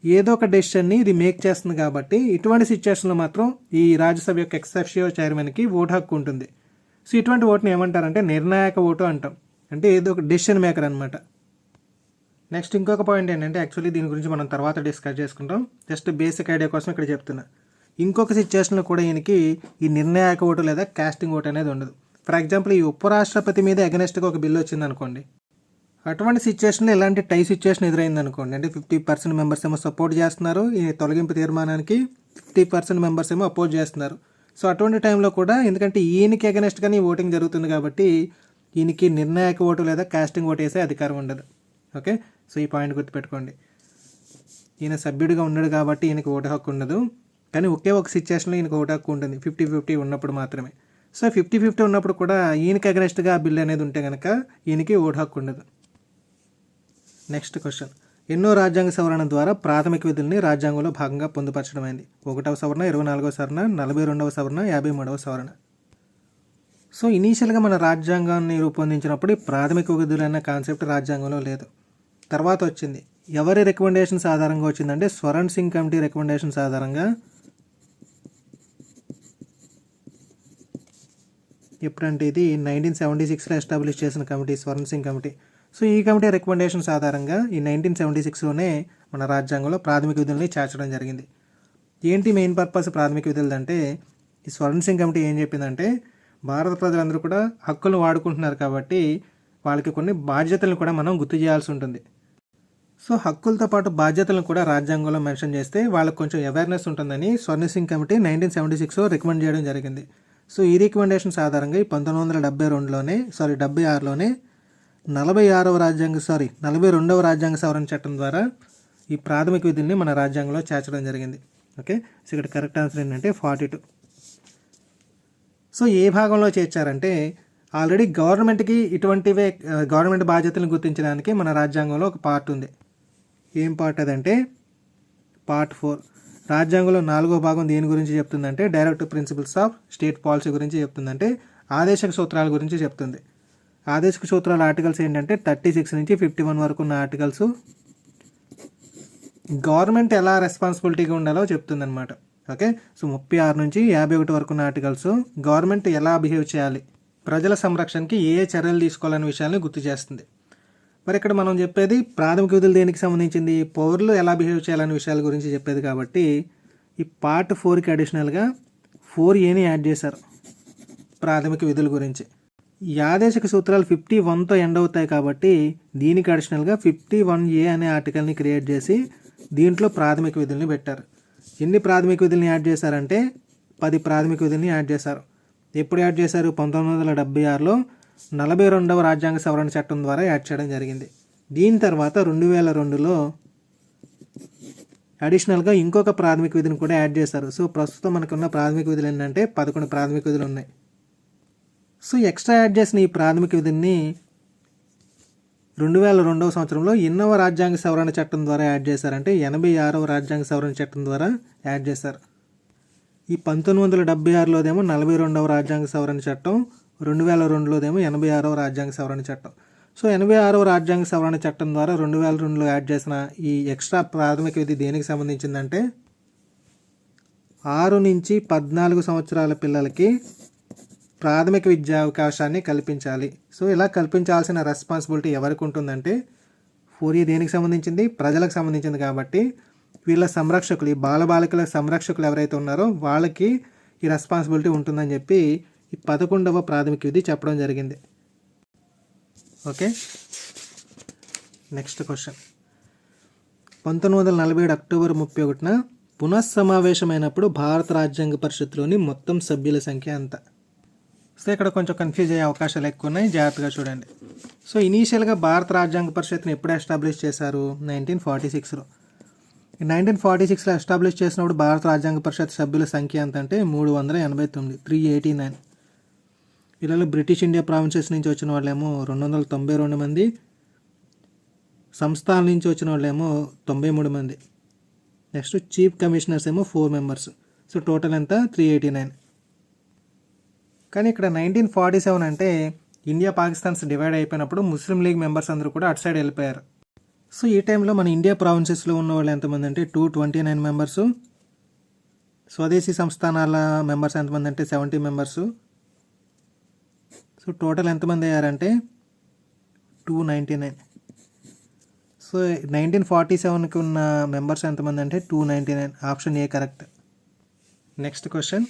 ఏదో ఒక డెసిషన్ని ఇది మేక్ చేస్తుంది కాబట్టి ఇటువంటి సిచ్యువేషన్లో మాత్రం ఈ రాజ్యసభ యొక్క ఎక్స్ అఫీషియో చైర్మన్కి ఓటు హక్కు ఉంటుంది. సో ఇటువంటి ఓటుని ఏమంటారంటే నిర్ణాయక ఓటు అంటాం. అంటే ఏదో ఒక డెసిషన్ మేకర్ అనమాట. నెక్స్ట్ ఇంకొక పాయింట్ ఏంటంటే యాక్చువల్లీ దీని గురించి మనం తర్వాత డిస్కస్ చేసుకుంటాం. జస్ట్ బేసిక్ ఐడియా కోసం ఇక్కడ చెప్తున్నా. ఇంకొక సిచ్యువేషన్లో కూడా ఈయనకి ఈ నిర్ణాయక ఓటు లేదా కాస్టింగ్ ఓటు అనేది ఉండదు. ఫర్ ఎగ్జాంపుల్ ఈ ఉపరాష్ట్రపతి మీద అగెనెస్ట్గా ఒక బిల్లు వచ్చింది అనుకోండి. అటువంటి సిచ్యువేషన్లో ఎలాంటి టై సిచ్యువేషన్ ఎదురైంది అనుకోండి, అంటే 50% మెంబర్స్ ఏమో సపోర్ట్ చేస్తున్నారు ఈ తొలగింపు తీర్మానానికి, 50% మెంబర్స్ ఏమో అపోజ్ చేస్తున్నారు. సో అటువంటి టైంలో కూడా ఎందుకంటే ఈయనకి అగెనెస్ట్గానే ఓటింగ్ జరుగుతుంది కాబట్టి ఈయనకి నిర్ణాయక ఓటు లేదా కాస్టింగ్ ఓటు వేసే అధికారం ఉండదు. ఓకే, సో ఈ పాయింట్ గుర్తుపెట్టుకోండి. ఈయన సభ్యుడిగా ఉన్నాడు కాబట్టి ఈయనకి ఓటు హక్కు ఉండదు. కానీ ఒకే ఒక సిచ్యువేషన్లో ఈయనకి ఓటు హక్కు ఉంటుంది, 50-50 ఉన్నప్పుడు మాత్రమే. సో 50-50 ఉన్నప్పుడు కూడా ఈయనకి అగెనెస్ట్గా ఆ బిల్ అనేది ఉంటే కనుక ఈయనకి ఓటు హక్కు ఉండదు. నెక్స్ట్ క్వశ్చన్, ఎన్నో రాజ్యాంగ సవరణ ద్వారా ప్రాథమిక విధుల్ని రాజ్యాంగంలో భాగంగా పొందుపరచడమైంది? 1వ సవరణ, 24వ సవరణ, 42వ సవరణ, 53వ సవరణ. సో ఇనీషియల్గా మన రాజ్యాంగాన్ని రూపొందించినప్పుడు ప్రాథమిక విధులు అన్న కాన్సెప్ట్ రాజ్యాంగంలో లేదు. తర్వాత వచ్చింది. ఎవరి రికమెండేషన్స్ ఆధారంగా వచ్చిందంటే స్వరణ్ సింగ్ కమిటీ రికమెండేషన్స్ ఆధారంగా. ఎప్పుడంటే ఇది 1976లో ఎస్టాబ్లిష్ చేసిన committee, Swaran Singh committee. So ఈ కమిటీ రికమెండేషన్స్ ఆధారంగా ఈ 1976లోనే మన రాజ్యాంగంలో ప్రాథమిక విధుల్ని చేర్చడం జరిగింది. ఏంటి మెయిన్ పర్పస్ ప్రాథమిక విధులు అంటే ఈ స్వరణ్ సింగ్ కమిటీ ఏం చెప్పిందంటే భారత ప్రజలందరూ కూడా హక్కులను వాడుకుంటున్నారు కాబట్టి వాళ్ళకి కొన్ని బాధ్యతలను కూడా మనం గుర్తు చేయాల్సి ఉంటుంది. సో హక్కులతో పాటు బాధ్యతలను కూడా రాజ్యాంగంలో మెన్షన్ చేస్తే వాళ్ళకి కొంచెం అవేర్నెస్ ఉంటుందని స్వరణ్ సింగ్ కమిటీ 1976లో రికమెండ్ చేయడం జరిగింది. సో ఈ రికమెండేషన్స్ ఆధారంగా ఈ 1976లోనే 42వ రాజ్యాంగ సవరణ చట్టం ద్వారా ఈ ప్రాథమిక విధుల్ని మన రాజ్యాంగంలో చేర్చడం జరిగింది. ఓకే, సో ఇక్కడ కరెక్ట్ ఆన్సర్ ఏంటంటే 42. సో ఏ భాగంలో చేర్చారంటే ఆల్రెడీ గవర్నమెంట్కి ఇటువంటివే గవర్నమెంట్ బాధ్యతలను గుర్తించడానికి మన రాజ్యాంగంలో ఒక పార్ట్ ఉంది. ఏం పార్ట్ అదంటే పార్ట్ 4. రాజ్యాంగంలో 4వ భాగం దేని గురించి చెప్తుందంటే directive principles of state policy గురించి చెప్తుందంటే ఆదేశక సూత్రాల గురించి చెప్తుంది. ఆదేశక సూత్రాల ఆర్టికల్స్ ఏంటంటే 36 నుంచి 51 వరకు ఉన్న ఆర్టికల్స్ గవర్నమెంట్ ఎలా రెస్పాన్సిబిలిటీగా ఉండాలో చెప్తుందన్నమాట. ఓకే, సో 36 నుంచి 51 వరకు ఉన్న ఆర్టికల్స్ గవర్నమెంట్ ఎలా బిహేవ్ చేయాలి, ప్రజల సంరక్షణకి ఏ చర్యలు తీసుకోవాలనే విషయాన్ని గుర్తు చేస్తుంది. మరి ఇక్కడ మనం చెప్పేది ప్రాథమిక విధులు దేనికి సంబంధించింది, పౌరులు ఎలా బిహేవ్ చేయాలనే విషయాల గురించి చెప్పేది కాబట్టి ఈ పార్ట్ 4కి అడిషనల్గా 4A యాడ్ చేశారు ప్రాథమిక విధుల గురించి. ఈ ఆదేశక సూత్రాలు 51తో ఎండ్ అవుతాయి కాబట్టి దీనికి అడిషనల్గా 51A అనే ఆర్టికల్ని క్రియేట్ చేసి దీంట్లో ప్రాథమిక విధుల్ని పెట్టారు. ఎన్ని ప్రాథమిక విధుల్ని యాడ్ చేశారంటే 10 ప్రాథమిక విధుల్ని యాడ్ చేశారు. ఎప్పుడు యాడ్ చేశారు? 1976లో 42వ రాజ్యాంగ సవరణ చట్టం ద్వారా యాడ్ చేయడం జరిగింది. దీని తర్వాత 2002లో అడిషనల్గా ఇంకొక ప్రాథమిక విధిని కూడా యాడ్ చేశారు. సో ప్రస్తుతం మనకున్న ప్రాథమిక విధులు ఏంటంటే 11 ప్రాథమిక విధులు ఉన్నాయి. సో ఎక్స్ట్రా యాడ్ చేసిన ఈ ప్రాథమిక విధిని 2002వ సంవత్సరంలో ఎన్నవ రాజ్యాంగ సవరణ చట్టం ద్వారా యాడ్ చేశారంటే 86వ రాజ్యాంగ సవరణ చట్టం ద్వారా యాడ్ చేశారు. ఈ 1976లోదేమో 42వ రాజ్యాంగ సవరణ చట్టం, 2002లోదేమో 86వ రాజ్యాంగ సవరణ చట్టం. సో 86వ రాజ్యాంగ సవరణ చట్టం ద్వారా 2002లో యాడ్ చేసిన ఈ ఎక్స్ట్రా ప్రాథమిక విధి దేనికి సంబంధించిందంటే 6 నుంచి 14 సంవత్సరాల పిల్లలకి ప్రాథమిక విద్యా అవకాశాన్ని కల్పించాలి. సో ఇలా కల్పించాల్సిన రెస్పాన్సిబిలిటీ ఎవరికి ఉంటుందంటే 4A దేనికి సంబంధించింది? ప్రజలకు సంబంధించింది. కాబట్టి వీళ్ళ సంరక్షకులు, ఈ బాలబాలికల సంరక్షకులు ఎవరైతే ఉన్నారో వాళ్ళకి ఈ రెస్పాన్సిబిలిటీ ఉంటుందని చెప్పి ఈ 11వ ప్రాథమిక విధి చెప్పడం జరిగింది. Okay, next question. 1947 అక్టోబర్ 31న పునఃసమావేశమైనప్పుడు భారత రాజ్యాంగ పరిషత్లోని మొత్తం సభ్యుల సంఖ్య ఎంత? సో ఇక్కడ కొంచెం కన్ఫ్యూజ్ అయ్యే అవకాశాలు ఎక్కువ ఉన్నాయి, జాగ్రత్తగా చూడండి. సో ఇనీషియల్గా భారత రాజ్యాంగ పరిషత్ని ఎప్పుడు ఎస్టాబ్లిష్ చేశారు? 1946లో. 1946లో ఎస్టాబ్లిష్ చేసినప్పుడు భారత రాజ్యాంగ పరిషత్ సభ్యుల సంఖ్య ఎంత అంటే 389, 389. వీళ్ళలో బ్రిటిష్ ఇండియా ప్రావిన్సెస్ నుంచి వచ్చిన వాళ్ళేమో 292 మంది, సంస్థానాల నుంచి వచ్చిన వాళ్ళేమో 93 మంది. నెక్స్ట్ చీఫ్ కమిషనర్స్ ఏమో 4 మెంబర్స్. సో టోటల్ ఎంత? 389. కానీ ఇక్కడ 1947 అంటే ఇండియా పాకిస్తాన్స్ డివైడ్ అయిపోయినప్పుడు ముస్లిం లీగ్ మెంబర్స్ అందరూ కూడా అటు సైడ్ వెళ్ళిపోయారు. సో ఈ టైంలో మన ఇండియా ప్రావిన్సెస్లో ఉన్న వాళ్ళు ఎంతమంది అంటే 229 మెంబర్సు, స్వదేశీ సంస్థానాల మెంబర్స్ ఎంతమంది అంటే 70 మెంబర్సు. సో టోటల్ ఎంతమంది అయ్యారంటే 299. సో 1947కి ఉన్న మెంబర్స్ ఎంతమంది అంటే 299. Option A correct. Next question.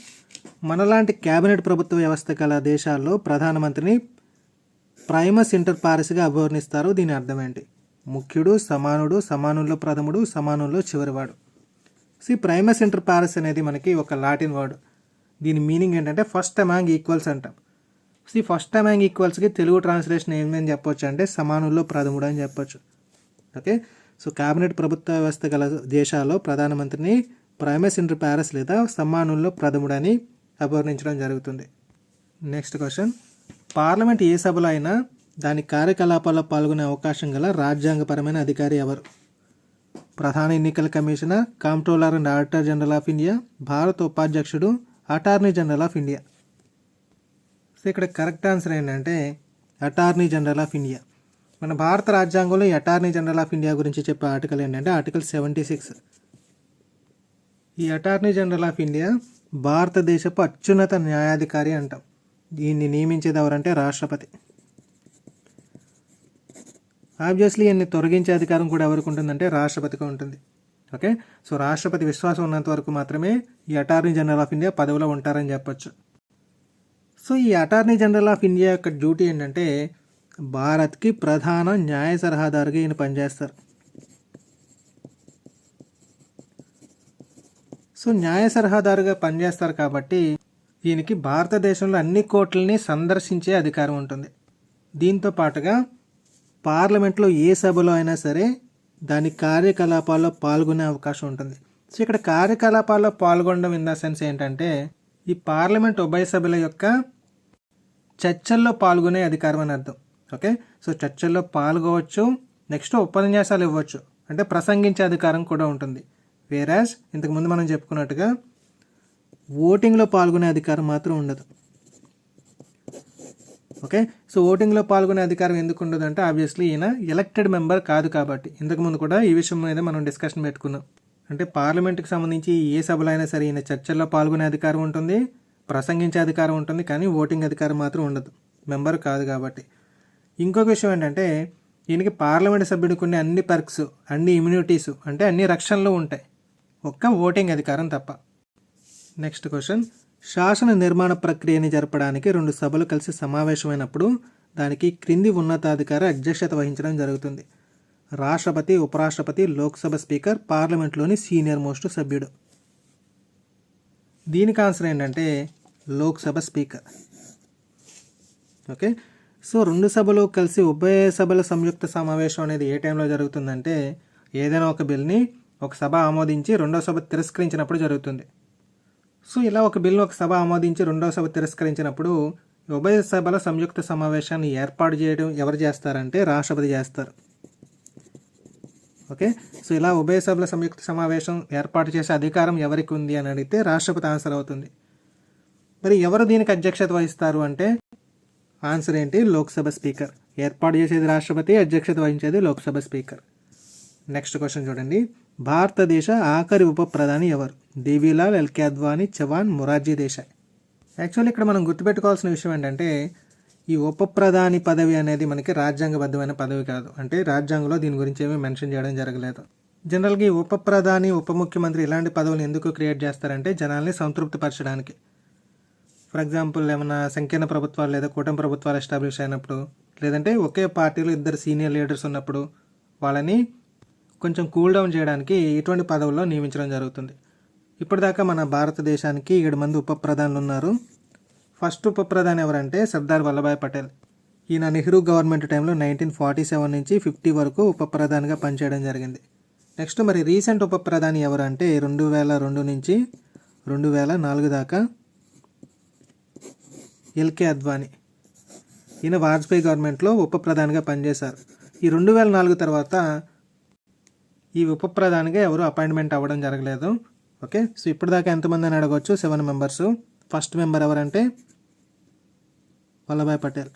మనలాంటి క్యాబినెట్ ప్రభుత్వ వ్యవస్థ గల దేశాల్లో ప్రధానమంత్రిని ప్రైమస్ ఇంటర్ పారిస్గా అభివర్ణిస్తారు. దీని అర్థం ఏంటి? ముఖ్యుడు, సమానుడు, సమానుల్లో ప్రథముడు, సమానుల్లో చివరివాడు. సో ప్రైమస్ ఇంటర్ పారిస్ అనేది మనకి ఒక లాటిన్ వర్డ్. దీని మీనింగ్ ఏంటంటే ఫస్ట్ అమాంగ్ ఈక్వల్స్ అంటాం. సో ఫస్ట్ అమాంగ్ ఈక్వల్స్కి తెలుగు ట్రాన్స్లేషన్ ఏమని చెప్పొచ్చు అంటే సమానుల్లో ప్రథముడు అని చెప్పొచ్చు. ఓకే, సో క్యాబినెట్ ప్రభుత్వ వ్యవస్థ గల దేశాల్లో ప్రధానమంత్రిని ప్రైమస్ ఇంటర్ పారిస్ లేదా సమానుల్లో ప్రథముడని అభివర్ణించడం జరుగుతుంది. Next question. పార్లమెంట్ ఏ సభలో అయినా దాని కార్యకలాపాల్లో పాల్గొనే అవకాశం గల రాజ్యాంగపరమైన అధికారి ఎవరు? ప్రధాన ఎన్నికల commissioner, comptroller and auditor general of India, భారత ఉపాధ్యక్షుడు, attorney general of India. So ఇక్కడ కరెక్ట్ ఆన్సర్ ఏంటంటే అటార్నీ జనరల్ ఆఫ్ ఇండియా. మన భారత రాజ్యాంగంలో ఈ అటార్నీ జనరల్ ఆఫ్ ఇండియా గురించి చెప్పే ఆర్టికల్ ఏంటంటే ఆర్టికల్ 76. ఈ అటార్నీ జనరల్ ఆఫ్ ఇండియా భారతదేశపు అత్యున్నత న్యాయాధికారి అంటాం. దీన్ని నియమించేది ఎవరంటే రాష్ట్రపతి. ఆబ్వియస్లీ ఈయన్ని తొలగించే అధికారం కూడా ఎవరికి ఉంటుందంటే రాష్ట్రపతికి ఉంటుంది. ఓకే, సో రాష్ట్రపతి విశ్వాసం ఉన్నంత వరకు మాత్రమే ఈ అటార్నీ జనరల్ ఆఫ్ ఇండియా పదవిలో ఉంటారని చెప్పొచ్చు. సో ఈ అటార్నీ జనరల్ ఆఫ్ ఇండియా యొక్క డ్యూటీ ఏంటంటే భారత్కి ప్రధాన న్యాయ సలహాదారుగా ఈయన పనిచేస్తారు. సో న్యాయ సలహాదారుగా పనిచేస్తారు కాబట్టి ఈయనకి భారతదేశంలో అన్ని కోర్టులని సందర్శించే అధికారం ఉంటుంది. దీంతో పాటుగా పార్లమెంట్లో ఏ సభలో అయినా సరే దాని కార్యకలాపాల్లో పాల్గొనే అవకాశం ఉంటుంది. సో ఇక్కడ కార్యకలాపాల్లో పాల్గొనడం ఇన్ ద సెన్స్ ఏంటంటే ఈ పార్లమెంట్ ఉభయ సభల యొక్క చర్చల్లో పాల్గొనే అధికారం అని అర్థం. ఓకే, సో చర్చల్లో పాల్గొవచ్చు, నెక్స్ట్ ఉపన్యాసాలు ఇవ్వచ్చు, అంటే ప్రసంగించే అధికారం కూడా ఉంటుంది. వేరాజ్ ఇంతకుముందు మనం చెప్పుకున్నట్టుగా ఓటింగ్లో పాల్గొనే అధికారం మాత్రం ఉండదు. ఓకే, సో ఓటింగ్లో పాల్గొనే అధికారం ఎందుకు ఉండదు అంటే ఆబ్వియస్లీ ఈయన ఎలక్టెడ్ మెంబర్ కాదు కాబట్టి. ఇంతకుముందు కూడా ఈ విషయం మీద మనం డిస్కషన్ పెట్టుకున్నాం. అంటే పార్లమెంట్కి సంబంధించి ఏ సభలో అయినా సరే ఈయన చర్చల్లో పాల్గొనే అధికారం ఉంటుంది, ప్రసంగించే అధికారం ఉంటుంది, కానీ ఓటింగ్ అధికారం మాత్రం ఉండదు, మెంబర్ కాదు కాబట్టి. ఇంకొక విషయం ఏంటంటే ఈయనకి పార్లమెంట్ సభ్యుడికి ఉన్న అన్ని పర్క్స్, అన్ని ఇమ్యూనిటీస్, అంటే అన్ని రక్షణలు ఉంటాయి, ఒక్క ఓటింగ్ అధికారం తప్ప. Next question. శాసన నిర్మాణ ప్రక్రియని జరపడానికి 2 సభలు కలిసి సమావేశమైనప్పుడు దానికి క్రింది ఉన్నతాధికారి అధ్యక్షత వహించడం జరుగుతుంది. రాష్ట్రపతి, ఉపరాష్ట్రపతి, లోక్సభ స్పీకర్, పార్లమెంట్లోని సీనియర్ మోస్ట్ సభ్యుడు. దీనికి ఆన్సర్ ఏంటంటే లోక్సభ స్పీకర్. ఓకే, సో 2 సభలు కలిసి ఉభయ సభల సంయుక్త సమావేశం అనేది ఏ టైంలో జరుగుతుందంటే ఏదైనా ఒక బిల్ని ఒక సభ ఆమోదించి రెండవ సభ తిరస్కరించినప్పుడు జరుగుతుంది. సో ఇలా ఒక బిల్లు ఒక సభ ఆమోదించి రెండవ సభ తిరస్కరించినప్పుడు ఉభయ సభల సంయుక్త సమావేశాన్ని ఏర్పాటు చేయడం ఎవరు చేస్తారంటే రాష్ట్రపతి చేస్తారు. ఓకే, సో ఇలా ఉభయ సభల సంయుక్త సమావేశం ఏర్పాటు చేసే అధికారం ఎవరికి ఉంది అని అడిగితే రాష్ట్రపతి ఆన్సర్ అవుతుంది. మరి ఎవరు దీనికి అధ్యక్షత వహిస్తారు అంటే ఆన్సర్ ఏంటి? లోక్సభ స్పీకర్. ఏర్పాటు చేసేది రాష్ట్రపతి, అధ్యక్షత వహించేది లోక్సభ స్పీకర్. నెక్స్ట్ క్వశ్చన్ చూడండి. భారతదేశ ఆఖరి ఉప ప్రధాని ఎవరు? దేవీలాల్, ఎల్కే అద్వానీ, చవాన్, మొరార్జీ దేశాయ్. యాక్చువల్లీ ఇక్కడ మనం గుర్తుపెట్టుకోవాల్సిన విషయం ఏంటంటే ఈ ఉప ప్రధాని పదవి అనేది మనకి రాజ్యాంగబద్ధమైన పదవి కాదు. అంటే రాజ్యాంగంలో దీని గురించి ఏమీ మెన్షన్ చేయడం జరగలేదు. జనరల్గా ఈ ఉప ప్రధాని, ఉప ముఖ్యమంత్రి ఇలాంటి పదవులు ఎందుకు క్రియేట్ చేస్తారంటే జనాల్ని సంతృప్తిపరచడానికి. ఫర్ ఎగ్జాంపుల్ ఏమైనా సంకీర్ణ ప్రభుత్వాలు లేదా కూటమి ప్రభుత్వాలు ఎస్టాబ్లిష్ అయినప్పుడు, లేదంటే ఒకే పార్టీలో ఇద్దరు సీనియర్ లీడర్స్ ఉన్నప్పుడు వాళ్ళని కొంచెం కూల్ డౌన్ చేయడానికి ఇటువంటి పదవుల్లో నియమించడం జరుగుతుంది. ఇప్పటిదాకా మన భారతదేశానికి 7 మంది ఉప ప్రధానులు ఉన్నారు. ఫస్ట్ ఉప ప్రధాని ఎవరంటే సర్దార్ వల్లభాయ్ పటేల్. ఈయన నెహ్రూ గవర్నమెంట్ టైంలో 1947 నుంచి 50 వరకు ఉప ప్రధానిగా పనిచేయడం జరిగింది. నెక్స్ట్ మరి రీసెంట్ ఉప ప్రధాని ఎవరు అంటే 2002 నుంచి 2004 దాకా ఎల్కే అద్వానీ. ఈయన వాజ్పేయి గవర్నమెంట్లో ఉప ప్రధానిగా పనిచేశారు. ఈ 2004 తర్వాత ఈ ఉప ప్రధానిగా ఎవరు అపాయింట్మెంట్ అవ్వడం జరగలేదు. ఓకే, సో ఇప్పటిదాకా ఎంతమంది అని అడగవచ్చు? 7 మెంబర్స్. ఫస్ట్ మెంబర్ ఎవరంటే వల్లభాయ్ పటేల్,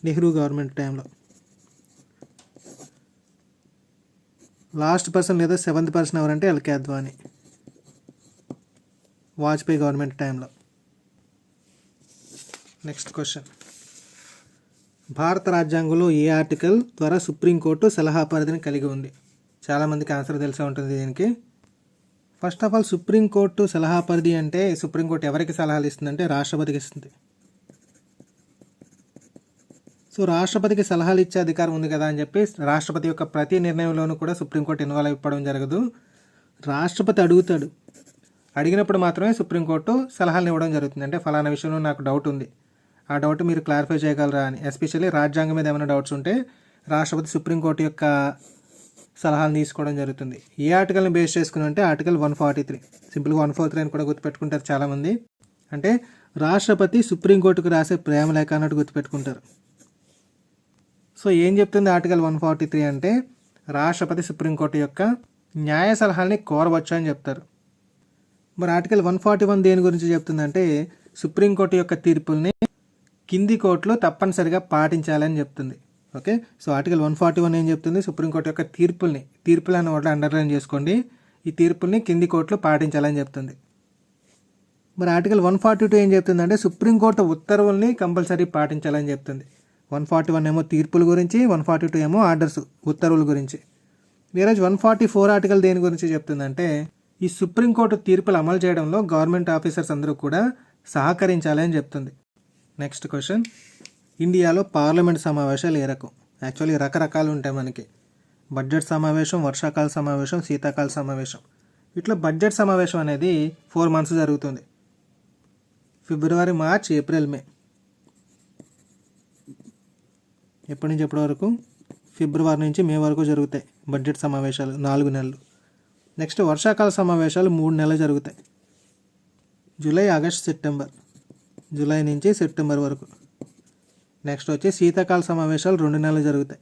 నెహ్రూ గవర్నమెంట్ టైంలో. లాస్ట్ పర్సన్ లేదా 7th పర్సన్ ఎవరంటే ఎల్కే అద్వానీ, వాజ్పేయి గవర్నమెంట్ టైంలో. Next question. భారత రాజ్యాంగంలో ఏ ఆర్టికల్ ద్వారా సుప్రీంకోర్టు సలహా పరిధిని కలిగి ఉంది? చాలామందికి ఆన్సర్ తెలిసే ఉంటుంది దీనికి. ఫస్ట్ ఆఫ్ ఆల్ సుప్రీంకోర్టు సలహా పరిధి అంటే సుప్రీంకోర్టు ఎవరికి సలహాలు ఇస్తుందంటే రాష్ట్రపతికి ఇస్తుంది. సో రాష్ట్రపతికి సలహాలు ఇచ్చే అధికారం ఉంది కదా అని చెప్పి రాష్ట్రపతి యొక్క ప్రతి నిర్ణయంలోనూ కూడా సుప్రీంకోర్టు ఇన్వాల్వ్ అయిపోవడం జరగదు. రాష్ట్రపతి అడుగుతాడు, అడిగినప్పుడు మాత్రమే సుప్రీంకోర్టు సలహాలను ఇవ్వడం జరుగుతుంది. అంటే ఫలానా విషయంలో నాకు డౌట్ ఉంది, ఆ డౌట్ మీరు క్లారిఫై చేయగలరా అని. ఎస్పెషల్లీ రాజ్యాంగం మీద ఏమైనా డౌట్స్ ఉంటే రాష్ట్రపతి సుప్రీంకోర్టు యొక్క సలహాలు తీసుకోవడం జరుగుతుంది. ఏ ఆర్టికల్ని బేస్ చేసుకుని అంటే ఆర్టికల్ 143. సింపుల్గా 143 అని కూడా గుర్తుపెట్టుకుంటారు చాలామంది. అంటే రాష్ట్రపతి సుప్రీంకోర్టుకు రాసే ప్రేమ లేఖ అన్నట్టు గుర్తుపెట్టుకుంటారు. సో ఏం చెప్తుంది ఆర్టికల్ 143 అంటే రాష్ట్రపతి సుప్రీంకోర్టు యొక్క న్యాయ సలహాల్ని కోరవచ్చు అని చెప్తారు. మరి ఆర్టికల్ 141 దేని గురించి చెప్తుందంటే సుప్రీంకోర్టు యొక్క తీర్పుల్ని కింది కోర్టులో తప్పనిసరిగా పాటించాలని చెప్తుంది. ఓకే, సో ఆర్టికల్ 141 ఏం చెప్తుంది? సుప్రీంకోర్టు యొక్క తీర్పులు అన్న వాటిలో అండర్లైన్ చేసుకోండి, ఈ తీర్పుల్ని కింది కోర్టులో పాటించాలని చెప్తుంది. మరి ఆర్టికల్ 142 ఏం చెప్తుందంటే సుప్రీంకోర్టు ఉత్తర్వుల్ని కంపల్సరీ పాటించాలని చెప్తుంది. 141 ఏమో తీర్పుల గురించి, 142 ఏమో ఆర్డర్స్, ఉత్తర్వుల గురించి. వేరే 144 ఆర్టికల్ దేని గురించి చెప్తుందంటే ఈ సుప్రీంకోర్టు తీర్పులు అమలు చేయడంలో గవర్నమెంట్ ఆఫీసర్స్ అందరూ కూడా సహకరించాలని చెప్తుంది. Next question. ఇండియాలో పార్లమెంట్ సమావేశాలు ఏ రకం? యాక్చువల్లీ రకరకాలు ఉంటాయి మనకి. బడ్జెట్ సమావేశం, వర్షాకాల సమావేశం, శీతాకాల సమావేశం. ఇట్లా బడ్జెట్ సమావేశం అనేది 4 months జరుగుతుంది. ఫిబ్రవరి, మార్చ్, ఏప్రిల్, మే. ఎప్పటి నుంచి ఎప్పటి వరకు? ఫిబ్రవరి నుంచి మే వరకు జరుగుతాయి బడ్జెట్ సమావేశాలు, 4 నెలలు. నెక్స్ట్ వర్షాకాల సమావేశాలు 3 నెలలు జరుగుతాయి. July, August, September. జూలై నుంచి సెప్టెంబర్ వరకు. నెక్స్ట్ వచ్చి శీతాకాల సమావేశాలు 2 నెలలు జరుగుతాయి.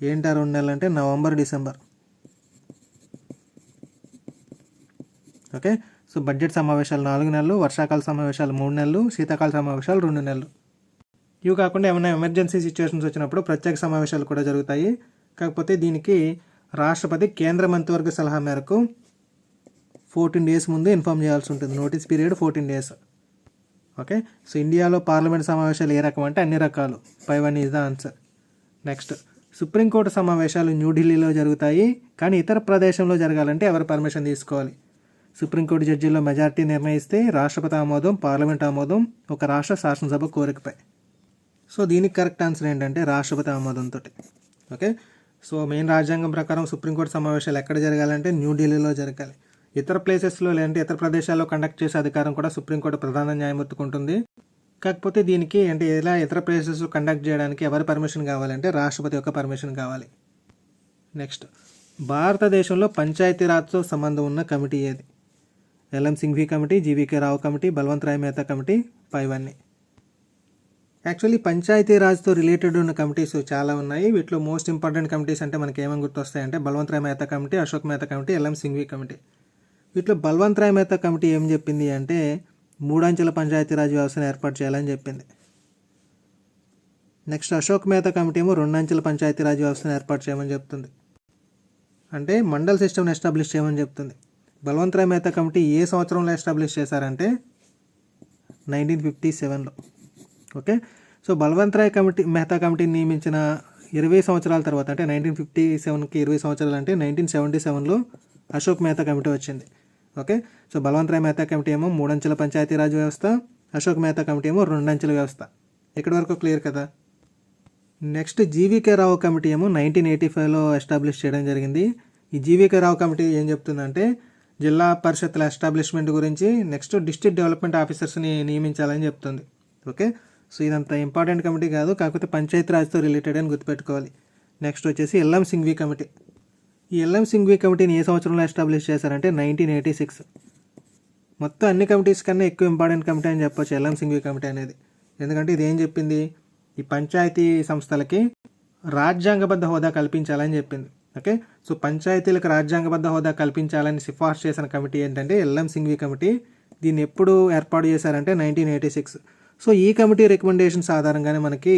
ఏంటా 2 నెలలు అంటే November, December. Okay, so budget సమావేశాలు 4 నెలలు, వర్షాకాల సమావేశాలు 3 నెలలు, శీతాకాల సమావేశాలు 2 నెలలు. ఇవి కాకుండా ఏమైనా ఎమర్జెన్సీ సిచ్యువేషన్స్ వచ్చినప్పుడు ప్రత్యేక సమావేశాలు కూడా జరుగుతాయి. కాకపోతే దీనికి రాష్ట్రపతి కేంద్ర మంత్రివర్గ సలహా మేరకు 14 days ముందు ఇన్ఫామ్ చేయాల్సి ఉంటుంది. Notice period 14 days. Okay, so ఇండియాలో పార్లమెంట్ సమావేశాలు ఏ రకం అంటే అన్ని రకాలు. 5 is the answer. Next, supreme court సమావేశాలు న్యూఢిల్లీలో జరుగుతాయి, కానీ ఇతర ప్రదేశంలో జరగాలంటే ఎవరు పర్మిషన్ తీసుకోవాలి? సుప్రీంకోర్టు జడ్జీల్లో మెజారిటీ నిర్ణయిస్తే రాష్ట్రపతి ఆమోదం, పార్లమెంట్ ఆమోదం, ఒక రాష్ట్ర శాసనసభ కోరికపై. సో దీనికి కరెక్ట్ ఆన్సర్ ఏంటంటే రాష్ట్రపతి ఆమోదంతో. ఓకే, సో మెయిన్ రాజ్యాంగం ప్రకారం సుప్రీంకోర్టు సమావేశాలు ఎక్కడ జరగాలంటే న్యూఢిల్లీలో జరగాలి. ఇతర ప్లేసెస్లో లేదంటే ఇతర ప్రదేశాల్లో కండక్ట్ చేసే అధికారం కూడా సుప్రీంకోర్టు ప్రధాన న్యాయమూర్తికి ఉంటుంది. కాకపోతే దీనికి అంటే ఇలా ఇతర ప్లేసెస్ కండక్ట్ చేయడానికి ఎవరి పర్మిషన్ కావాలంటే రాష్ట్రపతి యొక్క పర్మిషన్ కావాలి. నెక్స్ట్, భారతదేశంలో పంచాయతీరాజ్తో సంబంధం ఉన్న కమిటీ ఏది? LM Singhvi committee, GVK Rao committee, Balwant Rai Mehta committee, పైవన్నీ. యాక్చువల్లీ పంచాయతీరాజ్తో రిలేటెడ్ ఉన్న కమిటీస్ చాలా ఉన్నాయి. వీటిలో మోస్ట్ ఇంపార్టెంట్ కమిటీస్ అంటే మనకి ఏమేమి గుర్తొస్తాయంటే Balwant Rai Mehta committee, Ashok Mehta committee, LM Singhvi committee. వీటిలో బల్వంత్ రాయ్ మెహతా కమిటీ ఏం చెప్పింది అంటే 3 అంచెల పంచాయతీరాజ్ వ్యవస్థను ఏర్పాటు చేయాలని చెప్పింది. నెక్స్ట్, అశోక్ మెహతా కమిటీ ఏమో 2 అంచెల పంచాయతీరాజ్ వ్యవస్థను ఏర్పాటు చేయమని చెప్తుంది, అంటే మండల్ సిస్టమ్ని ఎస్టాబ్లిష్ చేయమని చెప్తుంది. బల్వంత్ రాయ్ మెహతా కమిటీ ఏ సంవత్సరంలో ఎస్టాబ్లిష్ చేశారంటే 1957లో. ఓకే, సో బల్వంత్ రాయ్ మెహతా కమిటీని నియమించిన 20 సంవత్సరాల తర్వాత అంటే 1957కి 20 సంవత్సరాలు అంటే 1977లో అశోక్ మెహతా కమిటీ వచ్చింది. Okay, so Balwant Rai Mehta committee ఏమో 3 అంచెల పంచాయతీరాజ్ వ్యవస్థ, అశోక్ మెహతా కమిటీ ఏమో 2 అంచెల వ్యవస్థ. ఇక్కడి వరకు క్లియర్ కదా. నెక్స్ట్, జీవీకే రావు కమిటీ ఏమో 1985లో ఎస్టాబ్లిష్ చేయడం జరిగింది. ఈ జీవీకే రావు కమిటీ ఏం చెప్తుందంటే జిల్లా పరిషత్ల ఎస్టాబ్లిష్మెంట్ గురించి, నెక్స్ట్ డిస్ట్రిక్ట్ డెవలప్మెంట్ ఆఫీసర్స్ని నియమించాలని చెప్తుంది. ఓకే, సో ఇదంతా ఇంపార్టెంట్ కమిటీ కాదు, కాకపోతే పంచాయతీరాజ్తో రిలేటెడ్ అని గుర్తుపెట్టుకోవాలి. నెక్స్ట్ వచ్చేసి ఎల్ఎం సింఘ్వి కమిటీ. ఈ ఎల్ఎం సింఘ్వి కమిటీని ఏ సంవత్సరంలో ఎస్టాబ్లిష్ చేశారంటే 1986. మొత్తం అన్ని కమిటీస్ కన్నా ఎక్కువ ఇంపార్టెంట్ కమిటీ అని చెప్పొచ్చు ఎల్ఎం సింఘ్వి కమిటీ అనేది. ఎందుకంటే ఇది ఏం చెప్పింది, ఈ పంచాయతీ సంస్థలకి రాజ్యాంగబద్ధ హోదా కల్పించాలని చెప్పింది. ఓకే, సో పంచాయతీలకు రాజ్యాంగబద్ధ హోదా కల్పించాలని సిఫార్సు చేసిన కమిటీ ఏంటంటే ఎల్ఎం సింఘ్వి కమిటీ. దీన్ని ఎప్పుడు ఏర్పాటు చేశారంటే 1986. సో ఈ కమిటీ రికమెండేషన్స్ ఆధారంగానే మనకి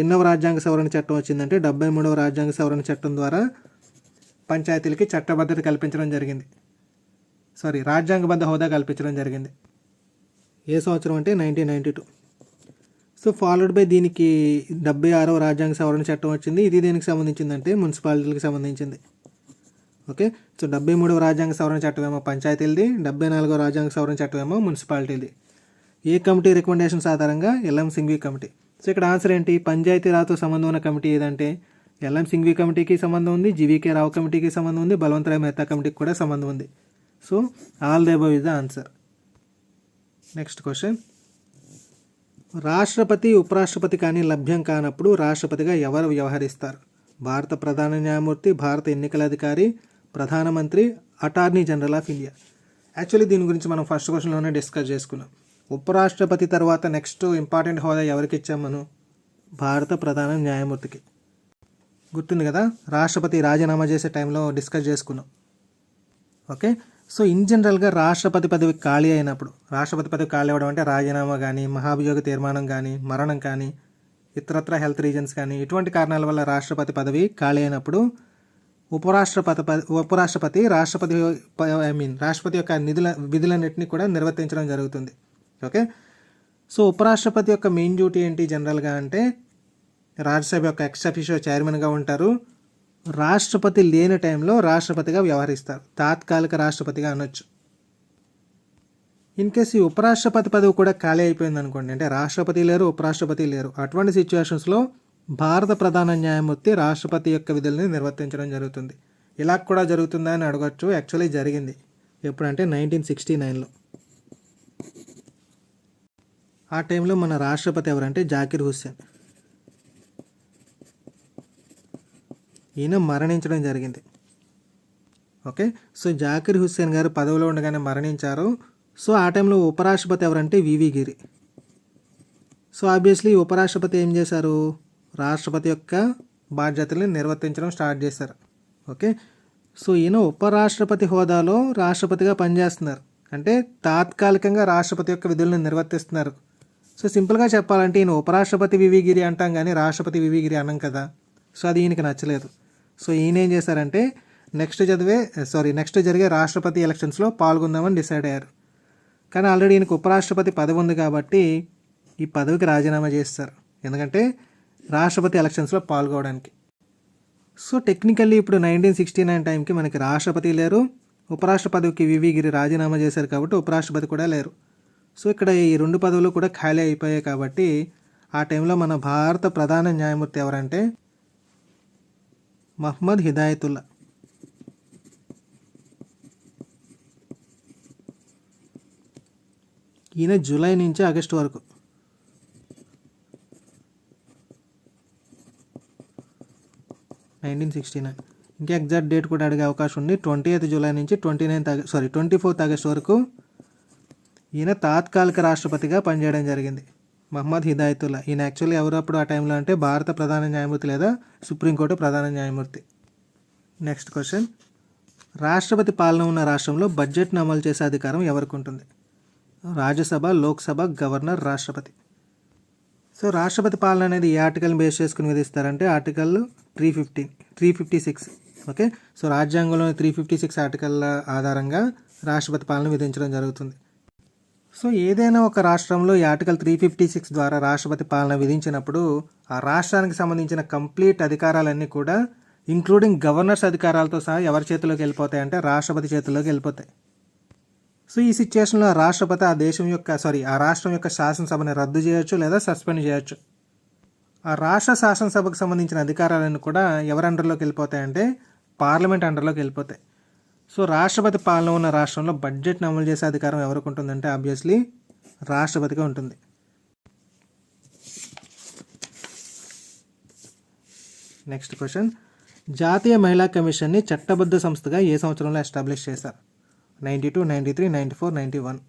ఎన్నవ రాజ్యాంగ సవరణ చట్టం వచ్చిందంటే 73వ రాజ్యాంగ సవరణ చట్టం ద్వారా పంచాయతీలకి చట్టబద్ధత కల్పించడం జరిగింది. రాజ్యాంగబద్ధ హోదా కల్పించడం జరిగింది. ఏ సంవత్సరం అంటే 1992. సో ఫాలోడ్ బై దీనికి 76వ రాజ్యాంగ సవరణ చట్టం వచ్చింది. ఇది దేనికి సంబంధించిందంటే మున్సిపాలిటీలకు సంబంధించింది. ఓకే, సో 73వ రాజ్యాంగ సవరణ చట్టం ఏమో పంచాయతీలది, 74వ రాజ్యాంగ సవరణ చట్టం ఏమో మున్సిపాలిటీలది. ఏ కమిటీ రికమెండేషన్స్ ఆధారంగా? LM Singhvi committee. సో ఇక్కడ ఆన్సర్ ఏంటి, పంచాయతీరాజ్తో సంబంధం ఉన్న కమిటీ ఏదంటే ఎల్ఎం సింఘ్వి కమిటీకి సంబంధం ఉంది, జీవీకే రావు కమిటీకి సంబంధం ఉంది, బల్వంత్ రాయ్ మెహతా కమిటీకి కూడా సంబంధం ఉంది. So all the above is the answer. Next question, రాష్ట్రపతి ఉపరాష్ట్రపతి కానీ లభ్యం కానప్పుడు రాష్ట్రపతిగా ఎవరు వ్యవహరిస్తారు? భారత ప్రధాన న్యాయమూర్తి, భారత ఎన్నికల అధికారి, ప్రధానమంత్రి, attorney general of India. Actually దీని గురించి మనం ఫస్ట్ క్వశ్చన్లోనే డిస్కస్ చేసుకున్నాం. ఉపరాష్ట్రపతి తర్వాత నెక్స్ట్ ఇంపార్టెంట్ హోదా ఎవరికి ఇచ్చాం మనం? భారత ప్రధాన న్యాయమూర్తికి. గుర్తుంది కదా, రాష్ట్రపతి రాజీనామా చేసే టైంలో డిస్కస్ చేసుకున్నాం. ఓకే, సో ఇన్ జనరల్గా రాష్ట్రపతి పదవి ఖాళీ అయినప్పుడు, రాష్ట్రపతి పదవి ఖాళీ అవ్వడం అంటే రాజీనామా కానీ, మహాభియోగ తీర్మానం కానీ, మరణం కానీ, ఇతరత్ర హెల్త్ రీజన్స్ కానీ, ఇటువంటి కారణాల వల్ల రాష్ట్రపతి పదవి ఖాళీ అయినప్పుడు ఉపరాష్ట్రపతి రాష్ట్రపతి యొక్క విధులన్నింటినీ కూడా నిర్వర్తించడం జరుగుతుంది. ఓకే, సో ఉపరాష్ట్రపతి యొక్క మెయిన్ డ్యూటీ ఏంటి జనరల్గా అంటే రాజ్యసభ యొక్క ఎక్స్ అఫీషియో చైర్మన్గా ఉంటారు. రాష్ట్రపతి లేని టైంలో రాష్ట్రపతిగా వ్యవహరిస్తారు, తాత్కాలిక రాష్ట్రపతిగా అనొచ్చు. ఇన్ కేసు ఈ ఉపరాష్ట్రపతి పదవి కూడా ఖాళీ అయిపోయింది అనుకోండి, అంటే రాష్ట్రపతి లేరు, ఉపరాష్ట్రపతి లేరు, అటువంటి సిచ్యువేషన్స్లో భారత ప్రధాన న్యాయమూర్తి రాష్ట్రపతి యొక్క విధుల్ని నిర్వర్తించడం జరుగుతుంది. ఇలా కూడా జరుగుతుందా అని అడగచ్చు. యాక్చువల్లీ జరిగింది. ఎప్పుడంటే 1969లో. ఆ టైంలో మన రాష్ట్రపతి ఎవరంటే జాకిర్ హుస్సేన్. ఈయన మరణించడం జరిగింది. ఓకే, సో జాకిర్ హుస్సేన్ గారు పదవిలో ఉండగానే మరణించారు. సో ఆ టైంలో ఉపరాష్ట్రపతి ఎవరంటే వివి గిరి. సో ఆబ్వియస్లీ ఉపరాష్ట్రపతి ఏం చేశారు, రాష్ట్రపతి యొక్క బాధ్యతల్ని నిర్వర్తించడం స్టార్ట్ చేశారు. ఓకే, సో ఈయన ఉపరాష్ట్రపతి హోదాలో రాష్ట్రపతిగా పనిచేస్తున్నారు, అంటే తాత్కాలికంగా రాష్ట్రపతి యొక్క విధులను నిర్వర్తిస్తున్నారు. సో సింపుల్గా చెప్పాలంటే ఈయన ఉపరాష్ట్రపతి వివి గిరి అంటాం కానీ రాష్ట్రపతి వివి గిరి అన్నాం కదా. సో అది ఈయనకి నచ్చలేదు. సో ఈయన ఏం చేశారంటే నెక్స్ట్ జరిగే రాష్ట్రపతి ఎలక్షన్స్లో పాల్గొందామని డిసైడ్ అయ్యారు. కానీ ఆల్రెడీ ఈయనకు ఉపరాష్ట్రపతి పదవి ఉంది కాబట్టి ఈ పదవికి రాజీనామా చేస్తారు, ఎందుకంటే రాష్ట్రపతి ఎలక్షన్స్లో పాల్గొనడానికి. సో టెక్నికల్లీ ఇప్పుడు 1969 టైంకి మనకి రాష్ట్రపతి లేరు, ఉపరాష్ట్రపతికి వివి గిరి రాజీనామా చేశారు కాబట్టి ఉపరాష్ట్రపతి కూడా లేరు. సో ఇక్కడ ఈ 2 పదవులు కూడా ఖాళీ అయిపోయాయి కాబట్టి ఆ టైంలో మన భారత ప్రధాన న్యాయమూర్తి ఎవరంటే మహ్మద్ హిదాయతుల్లా. ఈయన జూలై నుంచి ఆగస్టు వరకు 1969. ఇంకా ఎగ్జాక్ట్ డేట్ కూడా అడిగే అవకాశం ఉంది. 20th జూలై నుంచి 24th ఆగస్ట్ వరకు ఈయన తాత్కాలిక రాష్ట్రపతిగా పనిచేయడం జరిగింది. మహమ్మద్ హిదాయతుల్లా. ఈయన యాక్చువల్లీ ఎవరప్పుడు ఆ టైంలో అంటే భారత ప్రధాన న్యాయమూర్తి లేదా సుప్రీంకోర్టు ప్రధాన న్యాయమూర్తి. నెక్స్ట్ క్వశ్చన్, రాష్ట్రపతి పాలన ఉన్న రాష్ట్రంలో బడ్జెట్ను అమలు చేసే అధికారం ఎవరికి ఉంటుంది? రాజ్యసభ, లోక్సభ, గవర్నర్, రాష్ట్రపతి. సో రాష్ట్రపతి పాలన అనేది ఏ ఆర్టికల్ని బేస్ చేసుకుని విధిస్తారంటే ఆర్టికల్ 356. ఓకే, సో రాజ్యాంగంలోని 356 ఆర్టికల్ ఆధారంగా రాష్ట్రపతి పాలన విధించడం జరుగుతుంది. సో ఏదైనా ఒక రాష్ట్రంలో ఈ ఆర్టికల్ 356 ద్వారా రాష్ట్రపతి పాలన విధించినప్పుడు ఆ రాష్ట్రానికి సంబంధించిన కంప్లీట్ అధికారాలన్నీ కూడా ఇంక్లూడింగ్ గవర్నర్స్ అధికారాలతో సహా ఎవరి చేతిలోకి వెళ్ళిపోతాయి అంటే రాష్ట్రపతి చేతుల్లోకి వెళ్ళిపోతాయి. సో ఈ సిచ్యువేషన్లో రాష్ట్రపతి ఆ రాష్ట్రం యొక్క శాసనసభని రద్దు చేయొచ్చు లేదా సస్పెండ్ చేయొచ్చు. ఆ రాష్ట్ర శాసనసభకు సంబంధించిన అధికారాలన్నీ కూడా ఎవరి అండర్లోకి వెళ్ళిపోతాయంటే పార్లమెంట్ అండర్లోకి వెళ్ళిపోతాయి. సో రాష్ట్రపతి పాలన ఉన్న రాష్ట్రంలో బడ్జెట్ని అమలు చేసే అధికారం ఎవరికి ఉంటుందంటే ఆబ్వియస్లీ రాష్ట్రపతిగా ఉంటుంది. నెక్స్ట్ క్వశ్చన్, జాతీయ మహిళా కమిషన్ని చట్టబద్ధ సంస్థగా ఏ సంవత్సరంలో ఎస్టాబ్లిష్ చేశారు? 92, 93, 94, 91.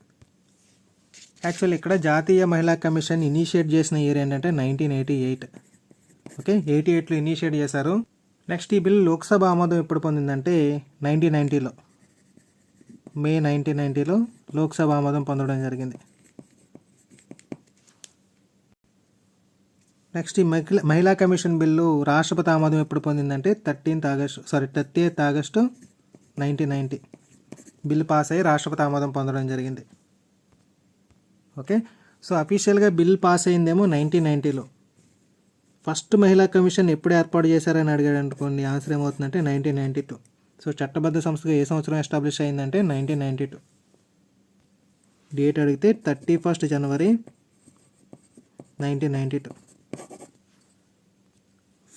యాక్చువల్లీ ఇక్కడ జాతీయ మహిళా కమిషన్ ఇనిషియేట్ చేసిన ఇయర్ ఏంటంటే 1988. ఓకే, 88లో ఇనిషియేట్ చేశారు. నెక్స్ట్ ఈ బిల్ లోక్సభ ఆమోదం ఎప్పుడు పొందిందంటే 1990లో, మే 1990లో లోక్సభ ఆమోదం పొందడం జరిగింది. నెక్స్ట్ ఈ మహిళా కమిషన్ బిల్లు రాష్ట్రపతి ఆమోదం ఎప్పుడు పొందిందంటే 30th ఆగస్టు 1990 బిల్లు పాస్ అయ్యి రాష్ట్రపతి ఆమోదం పొందడం జరిగింది. ఓకే, సో అఫీషియల్గా బిల్ పాస్ అయిందేమో 1990లో. ఫస్ట్ మహిళా కమిషన్ ఎప్పుడు ఏర్పాటు చేశారని అడిగాడు అనుకోండి, ఆన్సర్ ఏమవుతుందంటే 1992. సో చట్టబద్ధ సంస్థగా ఏ సంవత్సరం ఎస్టాబ్లిష్ అయిందంటే 1992. డేట్ అడిగితే 31st జనవరి 1992.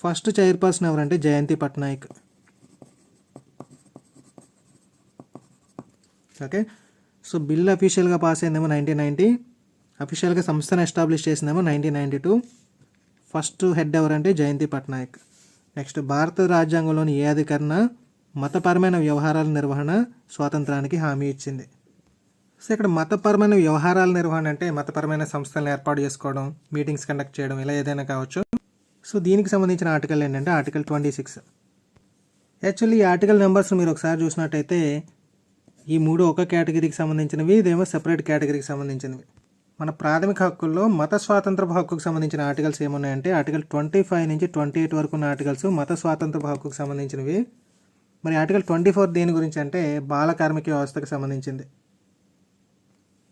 ఫస్ట్ చైర్పర్సన్ ఎవరంటే జయంతి పట్నాయక్. ఓకే, సో బిల్ అఫీషియల్గా పాస్ అయిందేమో 1990, అఫీషియల్గా సంస్థను ఎస్టాబ్లిష్ చేసిందేమో 1992. ఫస్ట్ హెడ్ ఎవరంటే జయంతి పట్నాయక్. నెక్స్ట్, భారత రాజ్యాంగంలోని ఏ అధికరణ మతపరమైన వ్యవహారాల నిర్వహణ స్వాతంత్రానికి హామీ ఇచ్చింది? సో ఇక్కడ మతపరమైన వ్యవహారాల నిర్వహణ అంటే మతపరమైన సంస్థలను ఏర్పాటు చేసుకోవడం, మీటింగ్స్ కండక్ట్ చేయడం, ఇలా ఏదైనా కావచ్చు. సో దీనికి సంబంధించిన ఆర్టికల్ ఏంటంటే ఆర్టికల్ 26. యాక్చువల్లీ ఈ ఆర్టికల్ నెంబర్స్ మీరు ఒకసారి చూసినట్టయితే ఈ మూడు ఒక కేటగిరీకి సంబంధించినవి, ఇదేమో సెపరేట్ కేటగిరీకి సంబంధించినవి. మన ప్రాథమిక హక్కుల్లో మత స్వాతంత్రపు హక్కుకు సంబంధించిన ఆర్టికల్స్ ఏమున్నాయంటే ఆర్టికల్ 25 నుంచి 28 వరకు ఉన్న ఆర్టికల్స్ మత స్వాతంత్రపు హక్కుకు సంబంధించినవి. మరి ఆర్టికల్ 24 దేని గురించి అంటే బాల కార్మిక వ్యవస్థకు సంబంధించింది.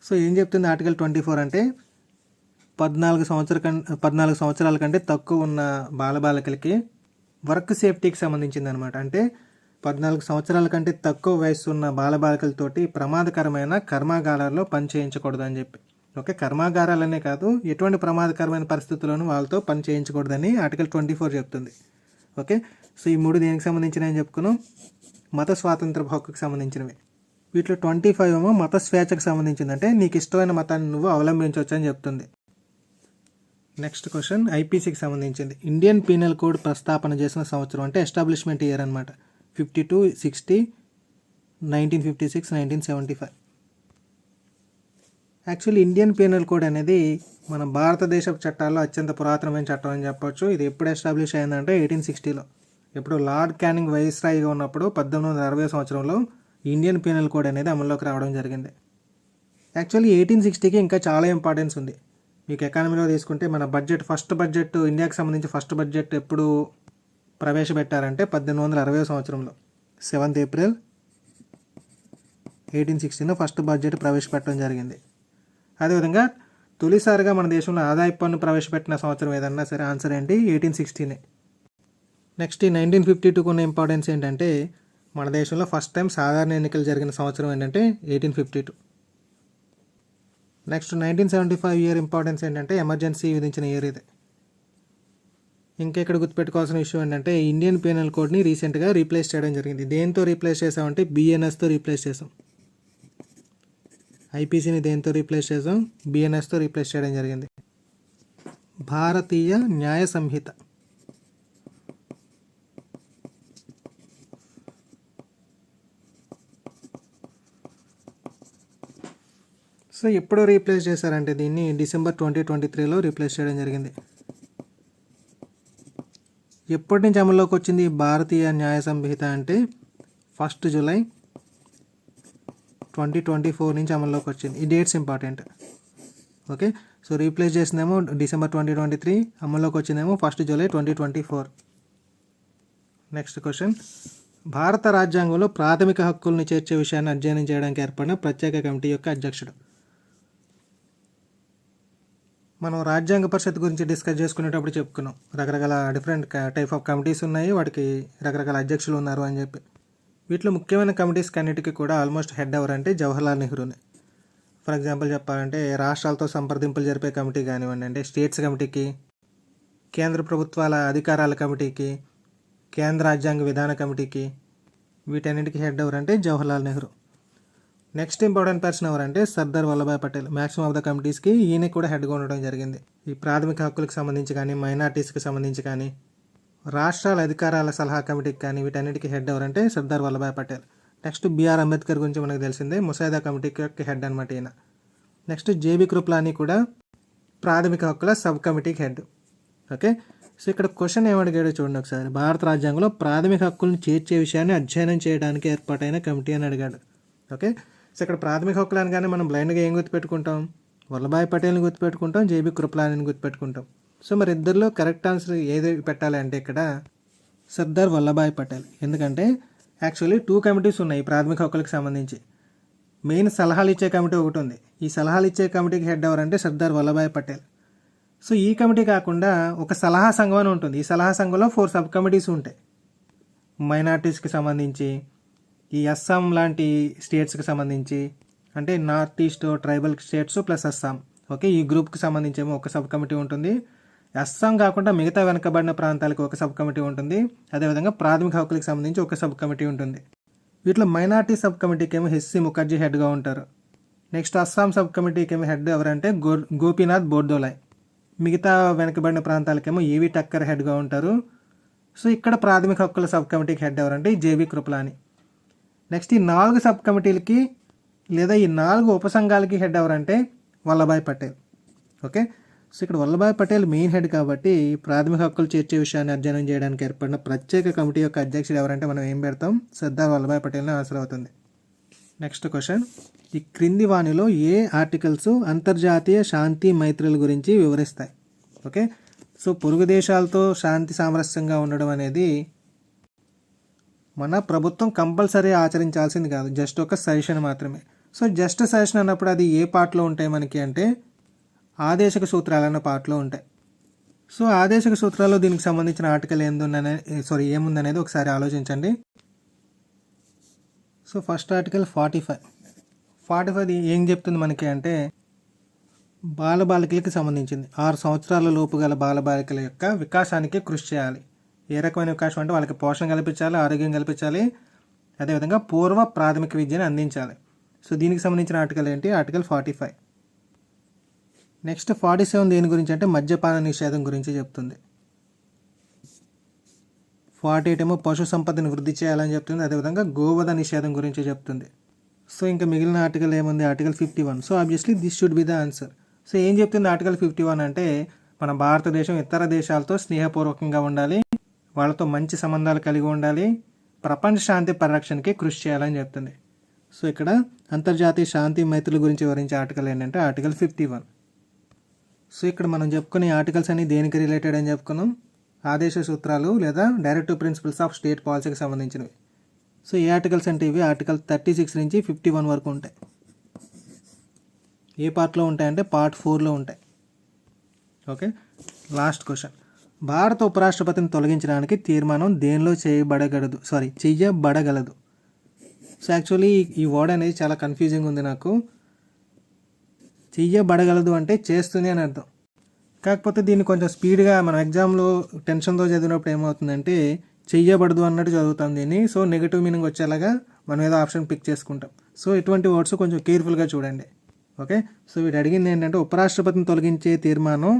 సో ఏం చెప్తుంది ఆర్టికల్ 24 అంటే 14 సంవత్సరాల కంటే తక్కువ ఉన్న బాలబాలికలకి వర్క్ సేఫ్టీకి సంబంధించింది అనమాట. అంటే 14 సంవత్సరాల కంటే తక్కువ వయసు ఉన్న బాలబాలికలతోటి ప్రమాదకరమైన కర్మాగారాల్లో పని చేయించకూడదు అని చెప్పి. ఓకే, కర్మాగారాలనే కాదు, ఎటువంటి ప్రమాదకరమైన పరిస్థితుల్లోనూ వాళ్ళతో పని చేయించకూడదని ఆర్టికల్ 24 చెప్తుంది. ఓకే, సో ఈ మూడు దేనికి సంబంధించినవి అని చెప్పుకున్నాం, మత స్వాతంత్ర హక్కుకు సంబంధించినవి. వీటిలో 25 ఏమో మత స్వేచ్ఛకు సంబంధించింది, అంటే నీకు ఇష్టమైన మతాన్ని నువ్వు అవలంబించవచ్చు అని చెప్తుంది. నెక్స్ట్ క్వశ్చన్ ఐపీసీకి సంబంధించింది. ఇండియన్ పీనల్ కోడ్ ప్రస్తాపన చేసిన సంవత్సరం అంటే ఎస్టాబ్లిష్మెంట్ ఇయర్ అనమాట. 52, 60, 1956, 1975. యాక్చువల్లీ ఇండియన్ పీనల్ కోడ్ అనేది మన భారతదేశ చట్టాల్లో అత్యంత పురాతనమైన చట్టం అని చెప్పొచ్చు. ఇది ఎప్పుడు ఎస్టాబ్లిష్ అయిందంటే 1860లో. ఎప్పుడు లార్డ్ క్యానింగ్ వైస్రాయ్గా ఉన్నప్పుడు 1860 సంవత్సరంలో ఇండియన్ పీనల్ కోడ్ అనేది అమల్లోకి రావడం జరిగింది. యాక్చువల్లీ 1860కి ఇంకా చాలా ఇంపార్టెన్స్ ఉంది. మీకు ఎకానమీలో తీసుకుంటే మన ఫస్ట్ బడ్జెట్ ఇండియాకి సంబంధించి ఫస్ట్ బడ్జెట్ ఎప్పుడు ప్రవేశపెట్టారంటే 1860 సంవత్సరంలో 7th ఏప్రిల్ 1860 ఫస్ట్ బడ్జెట్ ప్రవేశపెట్టడం జరిగింది. అదేవిధంగా తొలిసారిగా మన దేశంలో ఆదాయపు పన్ను ప్రవేశపెట్టిన సంవత్సరం ఏదన్నా సరే ఆన్సర్ ఏంటి 1860. నెక్స్ట్ ఈ 1952 ఉన్న ఇంపార్టెన్స్ ఏంటంటే మన దేశంలో ఫస్ట్ టైం సాధారణ ఎన్నికలు జరిగిన సంవత్సరం ఏంటంటే 1852. నెక్స్ట్ 1975 ఇయర్ ఇంపార్టెన్స్ ఏంటంటే ఎమర్జెన్సీ విధించిన ఇయర్ ఇది. ఇంకా ఇక్కడ గుర్తుపెట్టుకోవాల్సిన విషయం ఏంటంటే ఇండియన్ పీనల్ కోడ్ని రీసెంట్గా రీప్లేస్ చేయడం జరిగింది. దేంతో రీప్లేస్ చేసామంటే బిఎన్ఎస్తో రీప్లేస్ చేసాం. ఐపీసీని దేంతో రీప్లేస్ చేసాం? బిఎన్ఎస్తో రీప్లేస్ చేయడం జరిగింది. భారతీయ న్యాయ సంహిత. సో ఎప్పుడు రీప్లేస్ చేశారంటే దీన్ని డిసెంబర్ 2023లో రీప్లేస్ చేయడం జరిగింది. ఎప్పటి నుంచి అమల్లోకి వచ్చింది భారతీయ న్యాయ సంహిత అంటే 1 జూలై 2024 నుంచి అమల్లోకి వచ్చింది. ఈ dates important. Okay, so replace చేసిందేమో డిసెంబర్ 2023, అమల్లోకి వచ్చిందేమో 1 జూలై 2024. నెక్స్ట్ క్వశ్చన్, భారత రాజ్యాంగంలో ప్రాథమిక హక్కులను చేర్చే విషయాన్ని అధ్యయనం చేయడానికి ఏర్పడిన ప్రత్యేక కమిటీ యొక్క అధ్యక్షుడు. మనం రాజ్యాంగ పరిషత్ గురించి డిస్కస్ చేసుకునేటప్పుడు చెప్పుకున్నాం, రకరకాల డిఫరెంట్ టైప్ ఆఫ్ కమిటీస్ ఉన్నాయి, వాటికి రకరకాల అధ్యక్షులు ఉన్నారు అని చెప్పి. వీటిలో ముఖ్యమైన కమిటీస్ అన్నిటికీ కూడా ఆల్మోస్ట్ హెడ్ ఎవరంటే జవహర్లాల్ నెహ్రూనే. ఫర్ ఎగ్జాంపుల్ చెప్పాలంటే రాష్ట్రాలతో సంప్రదింపులు జరిపే కమిటీ కానివ్వండి, అంటే స్టేట్స్ కమిటీకి, కేంద్ర ప్రభుత్వాల అధికారాల కమిటీకి, కేంద్ర రాజ్యాంగ విధాన కమిటీకి, వీటన్నిటికీ హెడ్ ఎవరంటే Jawaharlal Nehru. Next important person ఎవరంటే Sardar Vallabhbhai Patel. Maximum of the కమిటీస్కి ఈయన కూడా హెడ్గా ఉండడం జరిగింది. ఈ ప్రాథమిక హక్కులకు సంబంధించి కానీ, మైనార్టీస్కి సంబంధించి కానీ, రాష్ట్రాల అధికారాల సలహా కమిటీకి కానీ, వీటన్నిటికీ హెడ్ ఎవరంటే సర్దార్ వల్లభాయ్ పటేల్. నెక్స్ట్ బిఆర్ అంబేద్కర్ గురించి మనకు తెలిసిందే, ముసాయిదా కమిటీకి హెడ్ అనమాట ఈయన. నెక్స్ట్ జేబీ కృప్లానీ కూడా ప్రాథమిక హక్కుల సబ్ కమిటీకి హెడ్. ఓకే, సో ఇక్కడ క్వశ్చన్ ఏమడిగాడో చూడండి ఒకసారి. భారత రాజ్యాంగంలో ప్రాథమిక హక్కులను చేర్చే విషయాన్ని అధ్యయనం చేయడానికి ఏర్పాటైన కమిటీ అని అడిగాడు. ఓకే, సో ఇక్కడ ప్రాథమిక హక్కులు అనగానే మనం బ్లైండ్గా ఏం గుర్తుపెట్టుకుంటాం? వల్లభాయ్ పటేల్ని గుర్తుపెట్టుకుంటాం, జేబీ కృప్లానీని గుర్తుపెట్టుకుంటాం. సో మరి ఇద్దరిలో కరెక్ట్ ఆన్సర్ ఏది పెట్టాలి అంటే ఇక్కడ సర్దార్ వల్లభాయ్ పటేల్. ఎందుకంటే యాక్చువల్లీ 2 కమిటీస్ ఉన్నాయి ప్రాథమిక హక్కులకు సంబంధించి. మెయిన్ సలహాలు ఇచ్చే కమిటీ ఒకటి ఉంది. ఈ సలహాలు ఇచ్చే కమిటీకి హెడ్ ఎవరంటే సర్దార్ వల్లభాయ్ పటేల్. సో ఈ కమిటీ కాకుండా ఒక సలహా సంఘం అని ఉంటుంది. ఈ సలహా సంఘంలో 4 సబ్ కమిటీస్ ఉంటాయి. మైనార్టీస్కి సంబంధించి, ఈ అస్సాం లాంటి స్టేట్స్కి సంబంధించి, అంటే north east tribal states plus Assam. Okay, ఈ గ్రూప్కి సంబంధించి ఏమో ఒక సబ్ కమిటీ ఉంటుంది. అస్సాం కాకుండా మిగతా వెనకబడిన ప్రాంతాలకు ఒక సబ్ కమిటీ ఉంటుంది. అదేవిధంగా ప్రాథమిక హక్కులకు సంబంధించి ఒక సబ్ కమిటీ ఉంటుంది. వీటిలో మైనార్టీ సబ్ కమిటీకి ఏమో హెచ్సి ముఖర్జీ హెడ్గా ఉంటారు. నెక్స్ట్ అస్సాం సబ్ కమిటీకి ఏమో హెడ్ ఎవరంటే గోపీనాథ్ బోర్దోలాయ్. మిగతా వెనకబడిన ప్రాంతాలకేమో ఏవి టక్కర్ హెడ్గా ఉంటారు. సో ఇక్కడ ప్రాథమిక హక్కుల సబ్ కమిటీకి హెడ్ ఎవరంటే జేబీ కృప్లానీ. నెక్స్ట్ ఈ 4 సబ్ కమిటీలకి లేదా ఈ 4 ఉపసంఘాలకి హెడ్ ఎవరంటే వల్లభాయ్ పటేల్. ఓకే, సో ఇక్కడ వల్లభాయ్ పటేల్ మెయిన్ హెడ్ కాబట్టి ప్రాథమిక హక్కులు చేర్చే విషయాన్ని అధ్యయనం చేయడానికి ఏర్పడిన ప్రత్యేక కమిటీ యొక్క అధ్యక్షుడు ఎవరంటే మనం ఏం పెడతాం? సర్దార్ వల్లభాయ్ పటేల్ని ఆన్సర్ అవుతుంది. నెక్స్ట్ క్వశ్చన్, ఈ క్రింది వాణిలో ఏ ఆర్టికల్స్ అంతర్జాతీయ శాంతి మైత్రుల గురించి వివరిస్తాయి? ఓకే, సో పొరుగు దేశాలతో శాంతి సామరస్యంగా ఉండడం అనేది మన ప్రభుత్వం కంపల్సరీ ఆచరించాల్సింది కాదు, జస్ట్ ఒక సజెషన్ మాత్రమే. సో జస్ట్ సజెషన్ అన్నప్పుడు అది ఏ పార్ట్లో ఉంటాయి మనకి అంటే ఆదేశక సూత్రాలు అన్న పార్ట్లో ఉంటాయి. సో ఆదేశక సూత్రాల్లో దీనికి సంబంధించిన ఆర్టికల్ ఏముందనేది ఒకసారి ఆలోచించండి. సో ఫస్ట్ ఆర్టికల్ 45 ఏం చెప్తుంది మనకి అంటే బాలబాలికలకి సంబంధించింది. 6 సంవత్సరాల లోపు గల బాలబాలికల యొక్క వికాసానికి కృషి చేయాలి. ఏ రకమైన వికాసం అంటే వాళ్ళకి పోషణ కల్పించాలి, ఆరోగ్యం కల్పించాలి, అదేవిధంగా పూర్వ ప్రాథమిక విద్యను అందించాలి. సో దీనికి సంబంధించిన ఆర్టికల్ ఏంటి? ఆర్టికల్ 45. నెక్స్ట్ 47 దేని గురించి అంటే మద్యపాన నిషేధం గురించి చెప్తుంది. 48 ఏమో పశు సంపదని వృద్ధి చేయాలని చెప్తుంది, అదేవిధంగా గోవధ నిషేధం గురించి చెప్తుంది. సో ఇంకా మిగిలిన ఆర్టికల్ ఏముంది? Article 51. So obviously this should be the answer. So ఏం చెప్తుంది ఆర్టికల్ 51 అంటే మన భారతదేశం ఇతర దేశాలతో స్నేహపూర్వకంగా ఉండాలి, వాళ్ళతో మంచి సంబంధాలు కలిగి ఉండాలి, ప్రపంచ శాంతి పరిరక్షణకి కృషి చేయాలని చెప్తుంది. సో ఇక్కడ అంతర్జాతీయ శాంతి మైత్రుల గురించి వివరించే ఆర్టికల్ ఏంటంటే ఆర్టికల్ 51. సో ఇక్కడ మనం చెప్పుకునే ఆర్టికల్స్ అన్ని దేనికి రిలేటెడ్ అని చెప్పుకున్నాం? ఆదేశ సూత్రాలు లేదా డైరెక్టివ్ ప్రిన్సిపల్స్ ఆఫ్ స్టేట్ పాలసీకి సంబంధించినవి. సో ఏ ఆర్టికల్స్ అంటే ఇవి ఆర్టికల్ 36 నుంచి 51 వరకు ఉంటాయి. ఏ పార్ట్లో ఉంటాయంటే పార్ట్ 4లో ఉంటాయి. ఓకే, లాస్ట్ క్వశ్చన్, భారత ఉపరాష్ట్రపతిని తొలగించడానికి తీర్మానం దేనిలో చేయబడగలదు? సో యాక్చువల్లీ ఈ వర్డ్ అనేది చాలా కన్ఫ్యూజింగ్ ఉంది నాకు. చెయ్యబడగలదు అంటే చేస్తుంది అని అర్థం. కాకపోతే దీన్ని కొంచెం స్పీడ్గా మనం ఎగ్జామ్లో టెన్షన్తో చదివినప్పుడు ఏమవుతుందంటే చెయ్యబడదు అన్నట్టు చదువుతాం దీన్ని. సో నెగిటివ్ మీనింగ్ వచ్చేలాగా మనం ఏదో ఆప్షన్ పిక్ చేసుకుంటాం. సో ఇటువంటి వర్డ్స్ కొంచెం కేర్ఫుల్గా చూడండి. ఓకే, సో వీడు అడిగింది ఏంటంటే ఉపరాష్ట్రపతిని తొలగించే తీర్మానం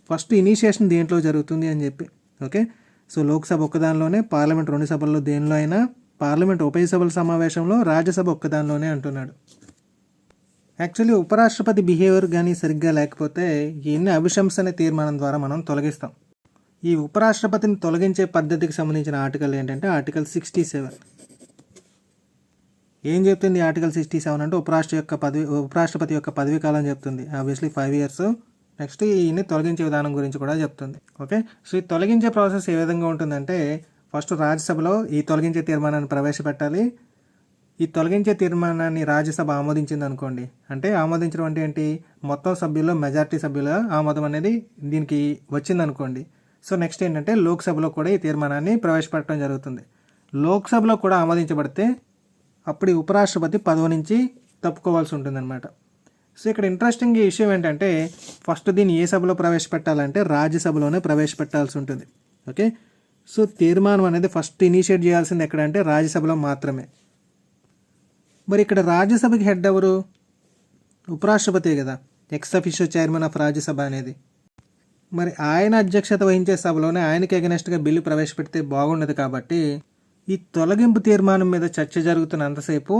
ఫస్ట్ ఇనిషియేషన్ దేంట్లో జరుగుతుంది అని చెప్పి. ఓకే, సో లోక్సభ ఒక్కదానిలోనే, పార్లమెంట్ 2 సభల్లో దేనిలో అయినా, పార్లమెంట్ ఉభయ సభల సమావేశంలో, రాజ్యసభ ఒక్కదానిలోనే అంటున్నాడు. యాక్చువల్లీ ఉపరాష్ట్రపతి బిహేవియర్ కానీ సరిగ్గా లేకపోతే ఎన్ని అభిశంసన తీర్మానం ద్వారా మనం తొలగిస్తాం. ఈ ఉపరాష్ట్రపతిని తొలగించే పద్ధతికి సంబంధించిన ఆర్టికల్ ఏంటంటే ఆర్టికల్ 67. ఏం చెప్తుంది ఆర్టికల్ 67 అంటే ఉపరాష్ట్రపతి యొక్క పదవీ కాలం చెప్తుంది. Obviously 5 years. నెక్స్ట్ ఈయన్ని తొలగించే విధానం గురించి కూడా చెప్తుంది. ఓకే, సో ఈ తొలగించే ప్రాసెస్ ఏ విధంగా ఉంటుందంటే ఫస్ట్ రాజ్యసభలో ఈ తొలగించే తీర్మానాన్ని ప్రవేశపెట్టాలి. ఈ తొలగించే తీర్మానాన్ని రాజ్యసభ ఆమోదించింది అనుకోండి, అంటే ఆమోదించడం అంటే ఏంటి, మొత్తం సభ్యుల్లో మెజారిటీ సభ్యుల ఆమోదం అనేది దీనికి వచ్చింది అనుకోండి. సో నెక్స్ట్ ఏంటంటే లోక్సభలో కూడా ఈ తీర్మానాన్ని ప్రవేశపెట్టడం జరుగుతుంది. లోక్సభలో కూడా ఆమోదించబడితే అప్పుడు ఈ ఉపరాష్ట్రపతి పదవి నుంచి తప్పుకోవాల్సి ఉంటుందన్నమాట. సో ఇక్కడ ఇంట్రెస్టింగ్ విషయం ఏంటంటే ఫస్ట్ దీన్ని ఏ సభలో ప్రవేశపెట్టాలంటే రాజ్యసభలోనే ప్రవేశపెట్టాల్సి ఉంటుంది. ఓకే, సో తీర్మానం అనేది ఫస్ట్ ఇనిషియేట్ చేయాల్సింది ఎక్కడంటే రాజ్యసభలో మాత్రమే. మరి ఇక్కడ రాజ్యసభకి హెడ్ ఎవరు? ఉపరాష్ట్రపతి కదా, ex officio chairman of Rajya Sabha అనేది. మరి ఆయన అధ్యక్షత వహించే సభలోనే ఆయనకి అగెనెస్ట్గా బిల్లు ప్రవేశపెడితే బాగుండదు. కాబట్టి ఈ తొలగింపు తీర్మానం మీద చర్చ జరుగుతున్నంతసేపు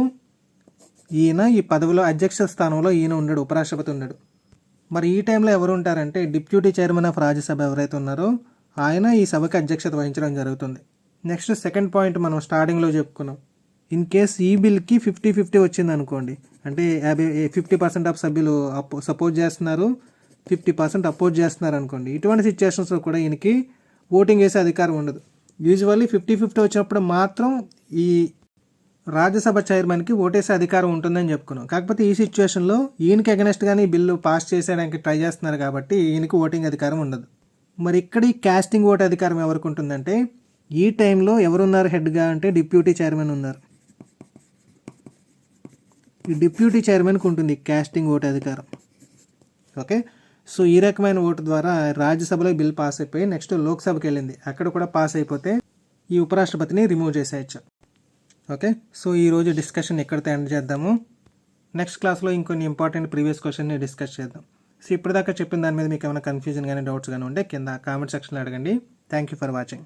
ఈయన ఈ పదవిలో అధ్యక్ష స్థానంలో ఈయన ఉండడు, ఉపరాష్ట్రపతి ఉండడు. మరి ఈ టైంలో ఎవరు ఉంటారంటే డిప్యూటీ చైర్మన్ ఆఫ్ రాజ్యసభ ఎవరైతే ఉన్నారో ఆయన ఈ సభకి అధ్యక్షత వహించడం జరుగుతుంది. నెక్స్ట్ సెకండ్ పాయింట్ మనం స్టార్టింగ్లో చెప్పుకున్నాం. ఇన్ కేస్ ఈ బిల్కి 50-50 వచ్చింది అనుకోండి, అంటే 50% ఆఫ్ సభ్యులు సపోర్ట్ చేస్తున్నారు, 50% అపోజ్ చేస్తున్నారు అనుకోండి. ఇటువంటి సిచ్యువేషన్స్లో కూడా ఈయనకి ఓటింగ్ వేసే అధికారం ఉండదు. యూజువల్లీ 50-50 వచ్చినప్పుడు మాత్రం ఈ రాజ్యసభ చైర్మన్కి ఓటేసే అధికారం ఉంటుందని చెప్పుకున్నాం. కాకపోతే ఈ సిచ్యువేషన్లో ఈయనకి అగెనెస్ట్గానే ఈ బిల్లు పాస్ చేసేయడానికి ట్రై చేస్తున్నారు కాబట్టి ఈయనకి ఓటింగ్ అధికారం ఉండదు. మరి ఇక్కడ ఈ క్యాస్టింగ్ ఓట్ అధికారం ఎవరికి ఉంటుందంటే ఈ టైంలో ఎవరున్నారు హెడ్గా అంటే డిప్యూటీ చైర్మన్ ఉన్నారు. ఈ డిప్యూటీ చైర్మన్కి ఉంటుంది క్యాస్టింగ్ ఓట్ అధికారం. ఓకే, సో ఈ రకమైన ఓటు ద్వారా రాజ్యసభలో బిల్ పాస్ అయిపోయి నెక్స్ట్ లోక్సభకి వెళ్ళింది, అక్కడ కూడా పాస్ అయిపోతే ఈ ఉపరాష్ట్రపతిని రిమూవ్ చేసేయచ్చు. ఓకే, సో ఈరోజు డిస్కషన్ ఎక్కడితో ఎండ్ చేద్దాము. నెక్స్ట్ క్లాస్లో ఇంకొన్ని ఇంపార్టెంట్ ప్రీవియస్ క్వశ్చన్ని డిస్కస్ చేద్దాం. సో ఇప్పటిదాకా చెప్పిన దాని మీద మీకు ఏమైనా కన్ఫ్యూజన్ కానీ డౌట్స్ కానీ ఉంటే కింద కామెంట్ సెక్షన్లో అడగండి. Thank you for watching.